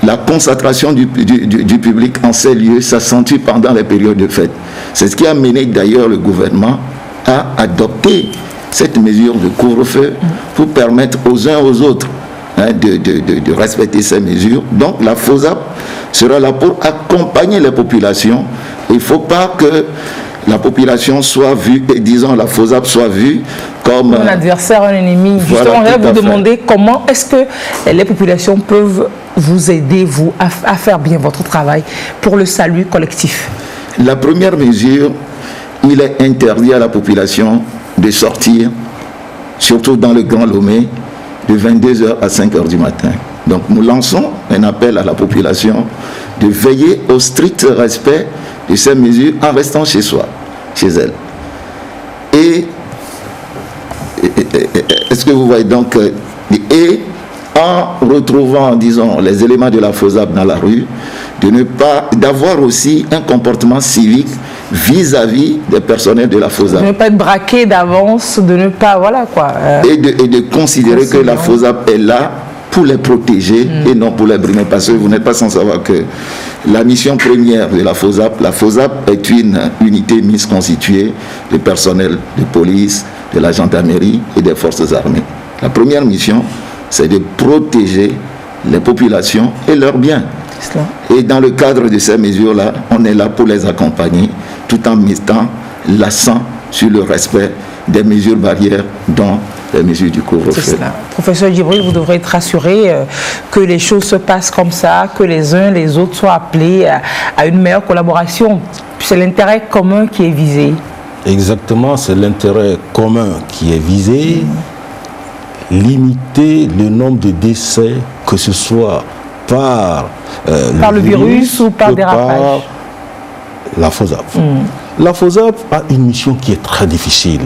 la concentration du public en ces lieux s'accentue pendant les périodes de fête. C'est ce qui a mené d'ailleurs le gouvernement à adopter cette mesure de couvre-feu pour permettre aux uns aux autres de respecter ces mesures. Donc la FOSAP sera là pour accompagner les populations. Il ne faut pas que la population soit vue, et disons la FOSAP soit vue comme un adversaire, un ennemi. Justement, voilà, je vais vous demander comment est-ce que les populations peuvent vous aider, vous, à faire bien votre travail pour le salut collectif. La première mesure, il est interdit à la population de sortir, surtout dans le Grand Lomé, de 22h à 5h du matin. Donc nous lançons un appel à la population de veiller au strict respect de ces mesures en restant chez soi, chez elle. Et est-ce que vous voyez donc, et en retrouvant, disons, les éléments de la FOSAP dans la rue, d'avoir aussi un comportement civique vis-à-vis des personnels de la FOSAP. De ne pas être braqué d'avance, de ne pas, voilà quoi. Et de considérer que la FOSAP est là pour les protéger et non pour les brimer. Parce que vous n'êtes pas sans savoir que la mission première de la FOSAP est une unité mise constituée de personnel de police, de la gendarmerie et des forces armées. La première mission, c'est de protéger les populations et leurs biens. Et dans le cadre de ces mesures-là, on est là pour les accompagner, tout en mettant l'accent sur le respect des mesures barrières, dont les mesures du couvre-feu. Professeur Djibril, vous devrez être rassuré que les choses se passent comme ça, que les uns les autres soient appelés à une meilleure collaboration. C'est l'intérêt commun qui est visé. Exactement, c'est l'intérêt commun qui est visé. Limiter le nombre de décès, que ce soit par le virus ou par dérapage. Par la FOSAP. La FOSAP a une mission qui est très difficile.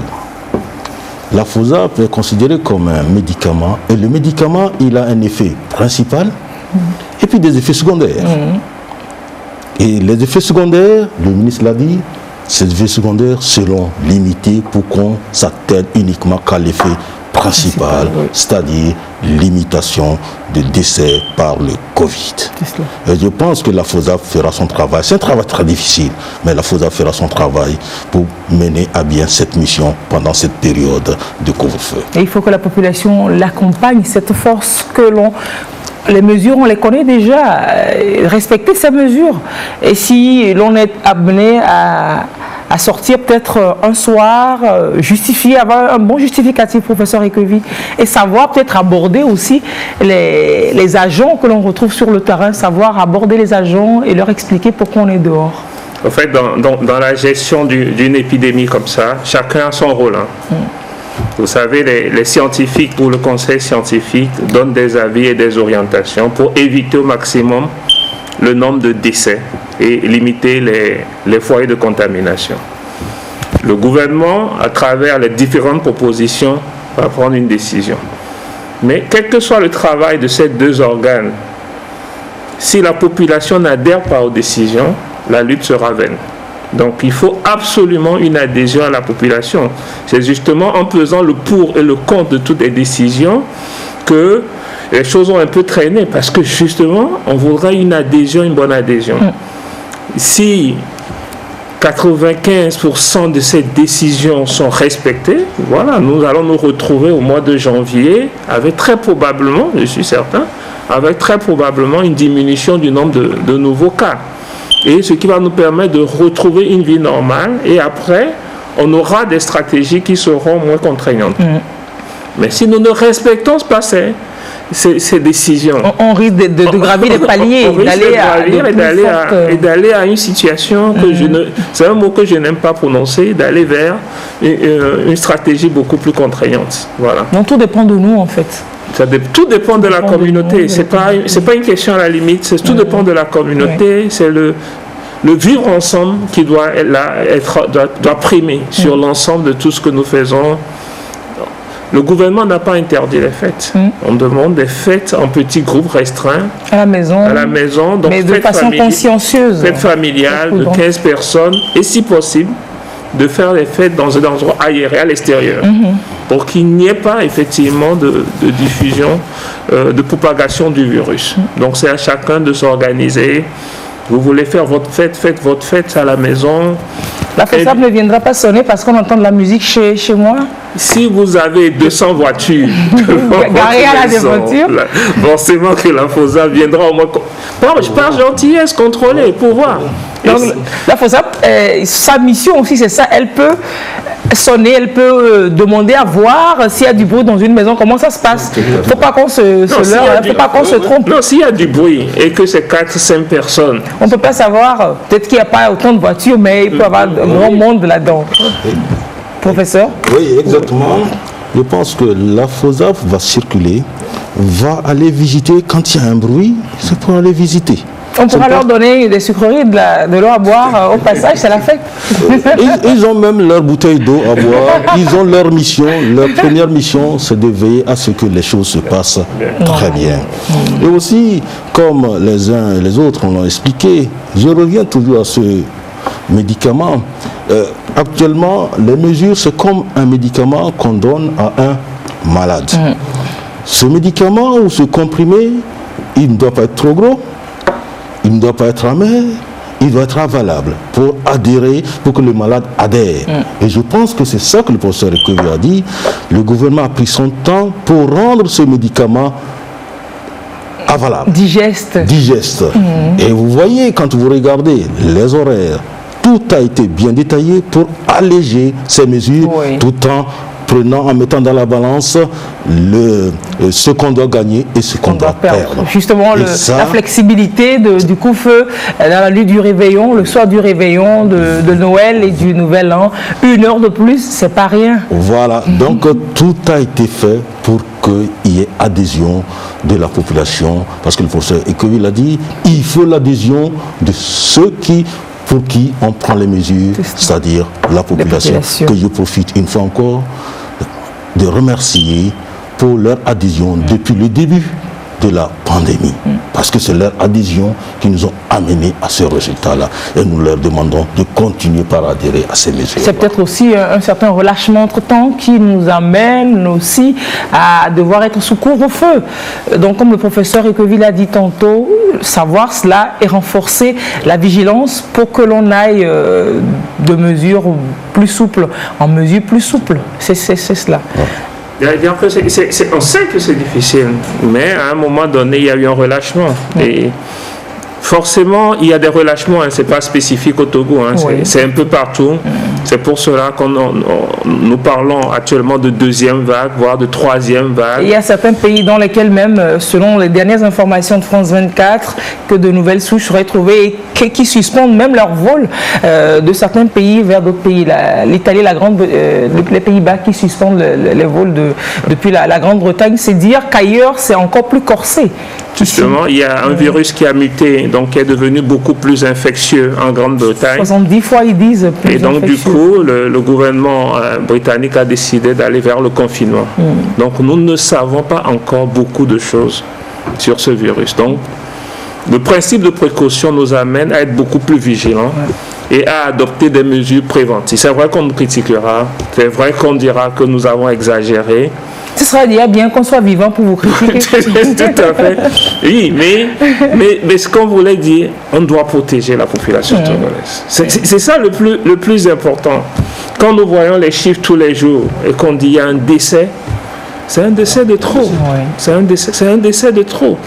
La FOSAP est considérée comme un médicament, et le médicament, il a un effet principal et puis des effets secondaires. Et les effets secondaires, le ministre l'a dit, ces effets secondaires seront limités pour qu'on s'attelle uniquement qu'à l'effet principal, c'est-à-dire limitation de décès par le Covid. Et je pense que la FOSAP fera son travail. C'est un travail très difficile, mais la FOSAP fera son travail pour mener à bien cette mission pendant cette période de couvre-feu. Et il faut que la population l'accompagne, cette force que l'on... Les mesures, on les connaît déjà. Respecter ces mesures. Et si l'on est amené à sortir peut-être un soir, justifier, avoir un bon justificatif, professeur Ekevi, et savoir peut-être aborder aussi les agents que l'on retrouve sur le terrain, savoir aborder les agents et leur expliquer pourquoi on est dehors. En fait, dans la gestion d'une épidémie comme ça, chacun a son rôle. Vous savez, les scientifiques, pour le conseil scientifique, donnent des avis et des orientations pour éviter au maximum le nombre de décès et limiter les foyers de contamination. Le gouvernement, à travers les différentes propositions, va prendre une décision. Mais quel que soit le travail de ces deux organes, si la population n'adhère pas aux décisions, la lutte sera vaine. Donc il faut absolument une adhésion à la population. C'est justement en pesant le pour et le contre de toutes les décisions que les choses ont un peu traîné, parce que justement, on voudrait une adhésion, une bonne adhésion. Si 95% de ces décisions sont respectées, voilà, nous allons nous retrouver au mois de janvier avec très probablement, je suis certain, avec très probablement une diminution du nombre de nouveaux cas. Et ce qui va nous permettre de retrouver une vie normale, et après, on aura des stratégies qui seront moins contraignantes. Mais si nous ne respectons pas ces décisions, on risque de gravir les paliers, d'aller à une situation que c'est un mot que je n'aime pas prononcer, d'aller vers une stratégie beaucoup plus contraignante. Voilà. Donc tout dépend de nous en fait. Tout dépend de la communauté. C'est pas une question à la limite. Tout dépend de la communauté. C'est le vivre ensemble qui doit primer sur l'ensemble de tout ce que nous faisons. Le gouvernement n'a pas interdit les fêtes. On demande des fêtes en petits groupes restreints. À la maison. Donc mais de façon consciencieuse. Fête familiale de 15 personnes. Et si possible, de faire les fêtes dans un endroit aéré, à l'extérieur, pour qu'il n'y ait pas effectivement de diffusion, de propagation du virus. Donc c'est à chacun de s'organiser. Vous voulez faire votre fête, faites votre fête à la maison. La FOSAP ne viendra pas sonner parce qu'on entend de la musique chez moi. Si vous avez 200 voitures garées à la devanture, forcément que la FOSAP viendra au moins. Par gentillesse, contrôler, pour voir. Donc la FOSAP, sa mission aussi, c'est ça. Elle peut sonner, elle peut demander à voir s'il y a du bruit dans une maison, comment ça se passe. Il ne faut pas qu'on se leurre, il ne faut pas qu'on se trompe. Non, s'il y a du bruit et que c'est 4-5 personnes. On ne peut pas savoir, peut-être qu'il n'y a pas autant de voitures, mais il peut y avoir un grand monde là-dedans. Professeur? Oui, exactement. Je pense que la FOSAP va circuler, va aller visiter quand il y a un bruit, c'est pour aller visiter. On pourra leur donner des sucreries, de l'eau à boire au passage, c'est la fête. Ils ont même leur bouteille d'eau à boire, ils ont leur mission, leur première mission, c'est de veiller à ce que les choses se passent très bien. Et aussi, comme les uns et les autres l'ont expliqué, je reviens toujours à ce médicament. Actuellement, les mesures, c'est comme un médicament qu'on donne à un malade. Ce médicament ou ce comprimé, il ne doit pas être trop gros, il ne doit pas être amer, il doit être avalable pour adhérer, pour que le malade adhère. Et je pense que c'est ça que le professeur Ekovi a dit. Le gouvernement a pris son temps pour rendre ce médicament avalable. Digeste. Et vous voyez, quand vous regardez les horaires, tout a été bien détaillé pour alléger ces mesures, tout en mettant dans la balance ce qu'on doit gagner et ce qu'on doit perdre. Justement, la flexibilité du coup-feu dans la nuit du réveillon, le soir du réveillon, de Noël et du Nouvel An, 1 heure de plus, c'est pas rien. Voilà, donc tout a été fait pour qu'il y ait adhésion de la population, parce que le professeur Ekovi l'a dit, il faut l'adhésion de ceux pour qui on prend les mesures, c'est-à-dire la population, que je profite une fois encore de remercier pour leur adhésion depuis le début de la pandémie. Parce que c'est leur adhésion qui nous ont amenés à ce résultat-là. Et nous leur demandons de continuer par adhérer à ces mesures. C'est peut-être aussi un certain relâchement entre-temps qui nous amène aussi à devoir être sous couvre-feu. Donc, comme le professeur Ekovi l'a dit tantôt, savoir cela et renforcer la vigilance pour que l'on aille de mesures plus souples en mesures plus souples. C'est cela. On sait que c'est difficile, mais à un moment donné, il y a eu un relâchement. Et forcément, il y a des relâchements, ce n'est pas spécifique au Togo, c'est un peu partout. C'est pour cela que nous parlons actuellement de 2e vague, voire de 3e vague. Il y a certains pays dans lesquels même, selon les dernières informations de France 24, que de nouvelles souches seraient trouvées et qui suspendent même leur vol de certains pays vers d'autres pays. L'Italie, les Pays-Bas qui suspendent les vols depuis la Grande-Bretagne, c'est dire qu'ailleurs c'est encore plus corsé. Justement, il y a un virus qui a muté, donc qui est devenu beaucoup plus infectieux en Grande-Bretagne. 70 fois, ils disent plus. Et donc, infectieux. Du coup, le gouvernement britannique a décidé d'aller vers le confinement. Donc, nous ne savons pas encore beaucoup de choses sur ce virus. Donc, le principe de précaution nous amène à être beaucoup plus vigilants et à adopter des mesures préventives. C'est vrai qu'on nous critiquera, c'est vrai qu'on dira que nous avons exagéré. Ce sera déjà bien qu'on soit vivant pour vous critiquer. Tout à fait. Oui, mais ce qu'on voulait dire, on doit protéger la population togolaise. C'est ça le plus important. Quand nous voyons les chiffres tous les jours et qu'on dit qu'il y a un décès, c'est un décès de trop. C'est un décès de trop.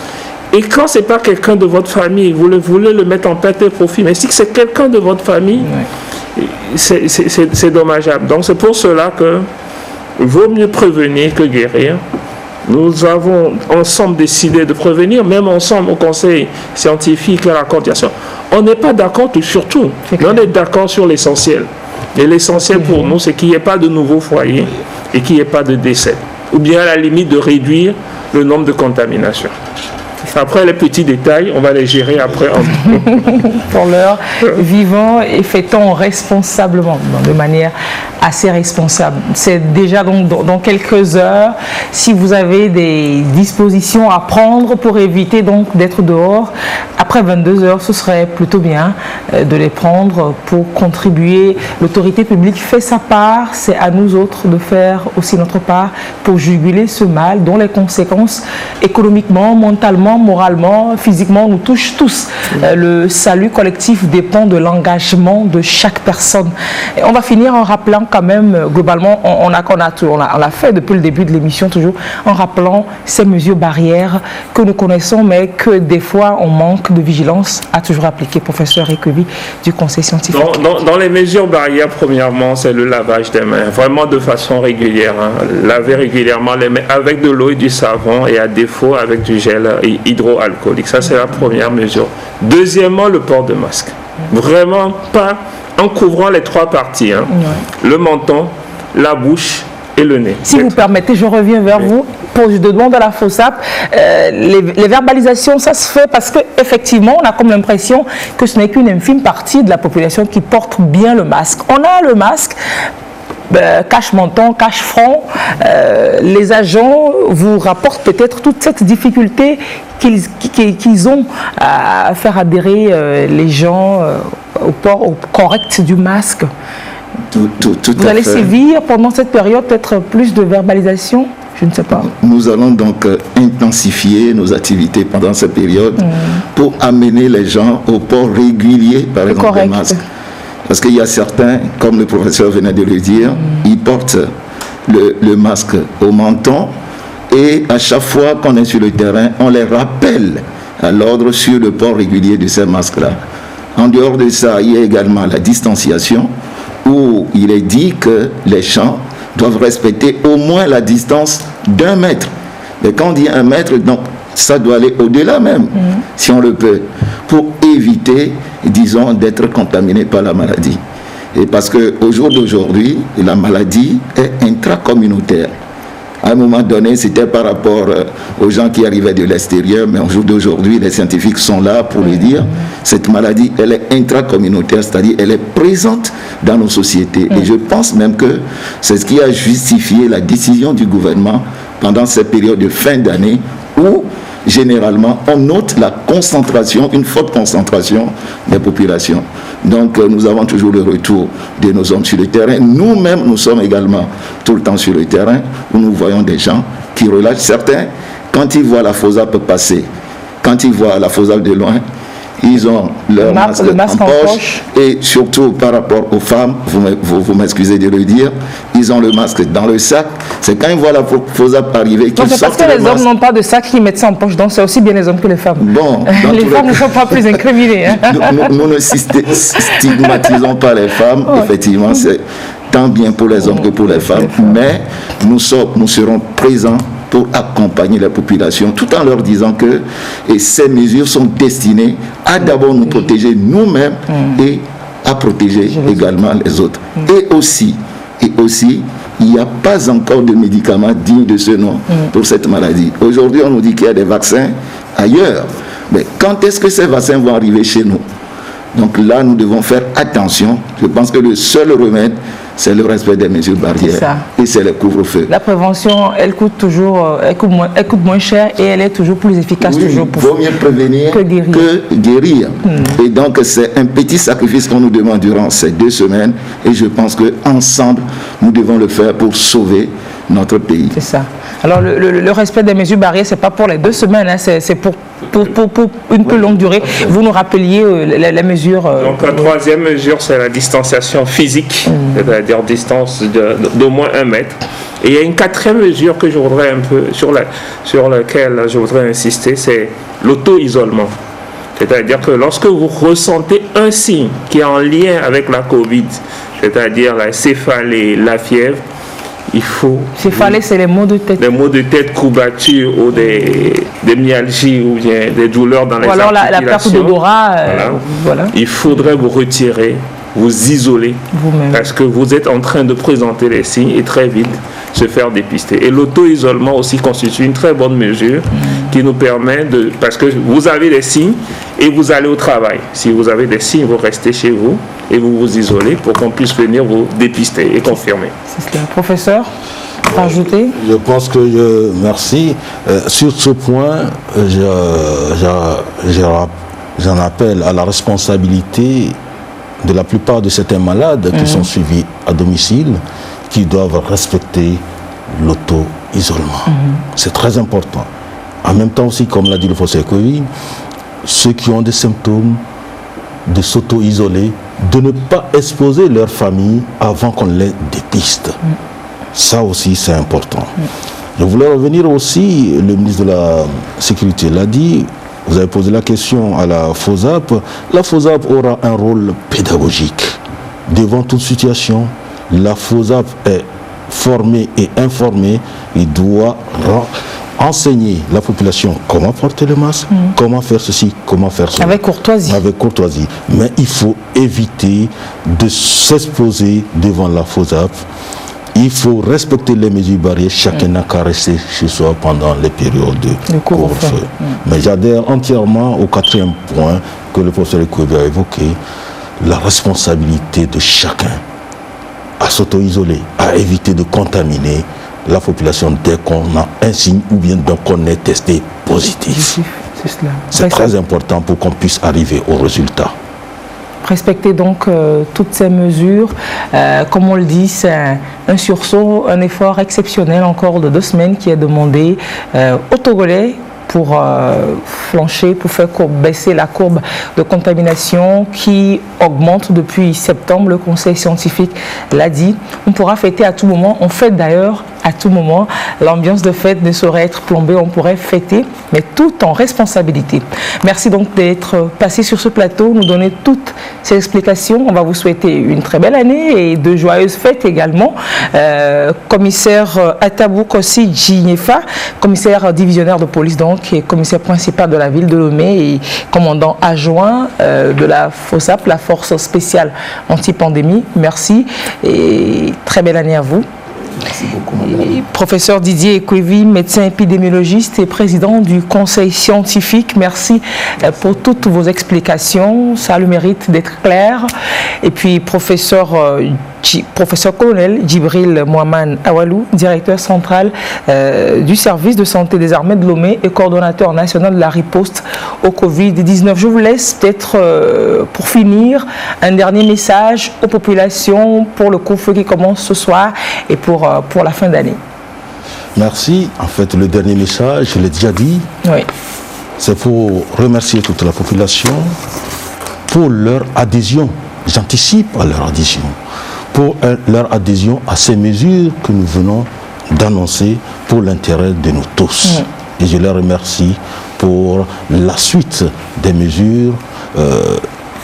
Et quand ce n'est pas quelqu'un de votre famille, vous voulez le mettre en perte et profit, mais si c'est quelqu'un de votre famille, c'est dommageable. Donc c'est pour cela que vaut mieux prévenir que guérir. Nous avons ensemble décidé de prévenir, même ensemble au conseil scientifique et à la coordination. On n'est pas d'accord sur tout, mais on est d'accord sur l'essentiel. Et l'essentiel pour nous, c'est qu'il n'y ait pas de nouveaux foyers et qu'il n'y ait pas de décès. Ou bien à la limite de réduire le nombre de contaminations. Après, les petits détails, on va les gérer après. Pour l'heure, vivons et fêtons responsablement, de manière assez responsable. C'est déjà donc dans quelques heures. Si vous avez des dispositions à prendre pour éviter donc d'être dehors, après 22 heures, ce serait plutôt bien de les prendre pour contribuer. L'autorité publique fait sa part, c'est à nous autres de faire aussi notre part pour juguler ce mal dont les conséquences économiquement, mentalement, moralement, physiquement nous touchent tous. Le salut collectif dépend de l'engagement de chaque personne. Et on va finir en rappelant quand même, globalement, on l'a fait depuis le début de l'émission toujours, en rappelant ces mesures barrières que nous connaissons, mais que des fois on manque de vigilance à toujours appliquer. Professeur Ekobi du Conseil scientifique. Dans les mesures barrières, premièrement, c'est le lavage des mains, vraiment de façon régulière. Laver régulièrement les mains avec de l'eau et du savon, et à défaut avec du gel hydroalcoolique. Ça, c'est la première mesure. Deuxièmement, le port de masque. Vraiment pas en couvrant les trois parties. Le menton, la bouche et le nez. Si vous permettez, je reviens vers vous. Je demande à la FOSAP, les verbalisations, ça se fait parce qu'effectivement, on a comme l'impression que ce n'est qu'une infime partie de la population qui porte bien le masque. On a le masque, cache-menton, cache-front. Les agents vous rapportent peut-être toute cette difficulté qu'ils ont à faire adhérer les gens au port correct du masque. Vous allez sévir pendant cette période, peut-être plus de verbalisation? Je ne sais pas. Nous allons donc intensifier nos activités pendant cette période pour amener les gens au port régulier, par exemple, des masques. Parce qu'il y a certains, comme le professeur venait de le dire, ils portent le masque au menton et à chaque fois qu'on est sur le terrain, on les rappelle à l'ordre sur le port régulier de ces masques-là. En dehors de ça, il y a également la distanciation où il est dit que les gens doivent respecter au moins la distance d'1 mètre. Mais quand on dit 1 mètre, donc ça doit aller au-delà même, si on le peut, pour éviter, disons, d'être contaminé par la maladie. Et parce qu'au jour d'aujourd'hui, la maladie est intracommunautaire. À un moment donné, c'était par rapport aux gens qui arrivaient de l'extérieur, mais au jour d'aujourd'hui, les scientifiques sont là pour le dire. Cette maladie, elle est intracommunautaire, c'est-à-dire elle est présente dans nos sociétés. Et je pense même que c'est ce qui a justifié la décision du gouvernement pendant cette période de fin d'année où, généralement, on note la concentration, une forte concentration des populations. Donc, nous avons toujours le retour de nos hommes sur le terrain. Nous-mêmes, nous sommes également tout le temps sur le terrain, où nous voyons des gens qui relâchent. Certains, quand ils voient la FOSAP passer, quand ils voient la FOSAP de loin, ils ont leur masque en poche. Et surtout par rapport aux femmes, vous m'excusez de le dire, ils ont le masque dans le sac. C'est quand ils voient la FOSAP arriver qu'ils sortent. C'est parce que les hommes n'ont pas de sac qu'ils mettent ça en poche, donc c'est aussi bien les hommes que les femmes. Bon, les femmes ne sont pas plus incriminées. Nous ne stigmatisons pas les femmes, effectivement, c'est tant bien pour les hommes que pour les femmes, mais nous serons présents pour accompagner la population, tout en leur disant que ces mesures sont destinées à d'abord nous protéger nous-mêmes et à protéger également les autres. Et aussi, il n'y a pas encore de médicaments dignes de ce nom pour cette maladie. Aujourd'hui, on nous dit qu'il y a des vaccins ailleurs, mais quand est-ce que ces vaccins vont arriver chez nous? Donc là, nous devons faire attention. Je pense que le seul remède, c'est le respect des mesures barrières et c'est le couvre-feu. La prévention, elle coûte moins cher et elle est toujours plus efficace. Oui, il vaut mieux prévenir que guérir. Et donc c'est un petit sacrifice qu'on nous demande durant ces 2 semaines et je pense qu'ensemble, nous devons le faire pour sauver notre pays. C'est ça. Alors le respect des mesures barrières, ce n'est pas pour les 2 semaines, hein, c'est pour une plus longue durée. Vous nous rappeliez les mesures. Donc la 3e mesure, c'est la distanciation physique, c'est-à-dire distance d'au moins 1 mètre. Et il y a une 4e mesure que je voudrais un peu, sur laquelle je voudrais insister, c'est l'auto-isolement. C'est-à-dire que lorsque vous ressentez un signe qui est en lien avec la Covid, c'est-à-dire la céphalée, la fièvre, il faut... Céphalée, c'est les maux de tête. Les maux de tête, courbatures ou des myalgies ou bien des douleurs dans les articulations. Ou alors la perte d'odorat. Voilà. Il faudrait vous retirer, vous isoler. Vous-même. Parce que vous êtes en train de présenter les signes et très vite se faire dépister. Et l'auto-isolement aussi constitue une très bonne mesure qui nous permet de... Parce que vous avez des signes et vous allez au travail. Si vous avez des signes, vous restez chez vous et vous vous isolez pour qu'on puisse venir vous dépister et confirmer. C'est cela. Professeur, rajouter? Je pense que, merci. Sur ce point, j'en appelle à la responsabilité de la plupart de certains malades qui sont suivis à domicile, qui doivent respecter l'auto-isolement. C'est très important. En même temps aussi, comme l'a dit le professeur Ekovi, ceux qui ont des symptômes, de s'auto-isoler, de ne pas exposer leur famille avant qu'on les dépiste. Ça aussi, c'est important. Je voulais revenir aussi, le ministre de la Sécurité l'a dit, vous avez posé la question à la FOSAP. La FOSAP aura un rôle pédagogique. Devant toute situation, la FOSAP est formée et informée. Il doit enseigner la population comment porter le masque, comment faire ceci, comment faire cela. Avec courtoisie. Avec courtoisie. Mais il faut éviter de s'exposer devant la FOSAP. Il faut respecter les mesures barrières. Chacun n'a qu'à rester chez soi pendant les périodes de couvre-feu. Mais j'adhère entièrement au 4e point que le professeur Ekovi a évoqué, la responsabilité de chacun à s'auto-isoler, à éviter de contaminer la population dès qu'on a un signe ou bien dès qu'on est testé positif. C'est très important pour qu'on puisse arriver au résultat. Respecter donc toutes ces mesures. Comme on le dit, c'est un sursaut, un effort exceptionnel encore de 2 semaines qui est demandé aux Togolais pour flancher, pour faire baisser la courbe de contamination qui augmente depuis septembre. Le Conseil scientifique l'a dit. On pourra fêter à tout moment. On fête d'ailleurs à tout moment. L'ambiance de fête ne saurait être plombée. On pourrait fêter, mais tout en responsabilité. Merci donc d'être passé sur ce plateau, nous donner toutes ces explications. On va vous souhaiter une très belle année et de joyeuses fêtes également. Commissaire Atabou Kossi Djinefa, commissaire divisionnaire de police donc, et commissaire principal de la ville de Lomé et commandant adjoint de la FOSAP, la Force spéciale anti-pandémie. Merci et très belle année à vous. Merci beaucoup, madame. Professeur Didier Ekovi, médecin épidémiologiste et président du Conseil scientifique, merci pour toutes vos explications. Ça a le mérite d'être clair. Et puis, professeur colonel Djibril Mohamed Awalou, directeur central du service de santé des armées de Lomé et coordonnateur national de la riposte au Covid-19. Je vous laisse peut-être, pour finir, un dernier message aux populations pour le couvre-feu qui commence ce soir et pour la fin d'année. Merci. En fait, le dernier message, je l'ai déjà dit, c'est pour remercier toute la population pour leur adhésion. J'anticipe à leur adhésion. Pour leur adhésion à ces mesures que nous venons d'annoncer pour l'intérêt de nous tous. Et je les remercie pour la suite des mesures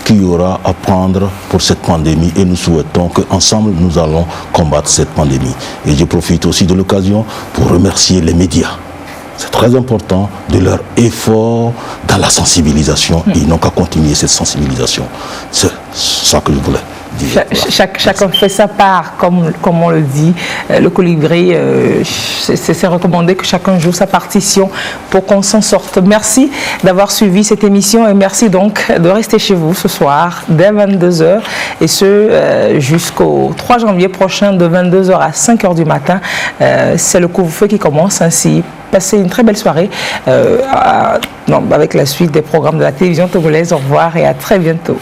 qu'il y aura à prendre pour cette pandémie et nous souhaitons qu'ensemble nous allons combattre cette pandémie. Et je profite aussi de l'occasion pour remercier les médias. C'est très important de leur effort dans la sensibilisation et ils n'ont qu'à continuer cette sensibilisation. C'est ça que je voulais dire. Chacun fait sa part, comme on le dit. Le colibri, c'est recommandé que chacun joue sa partition pour qu'on s'en sorte. Merci d'avoir suivi cette émission et merci donc de rester chez vous ce soir dès 22h et ce jusqu'au 3 janvier prochain de 22h à 5h du matin. C'est le couvre-feu qui commence ainsi. Passez une très belle soirée avec la suite des programmes de la télévision togolaise. Au revoir et à très bientôt.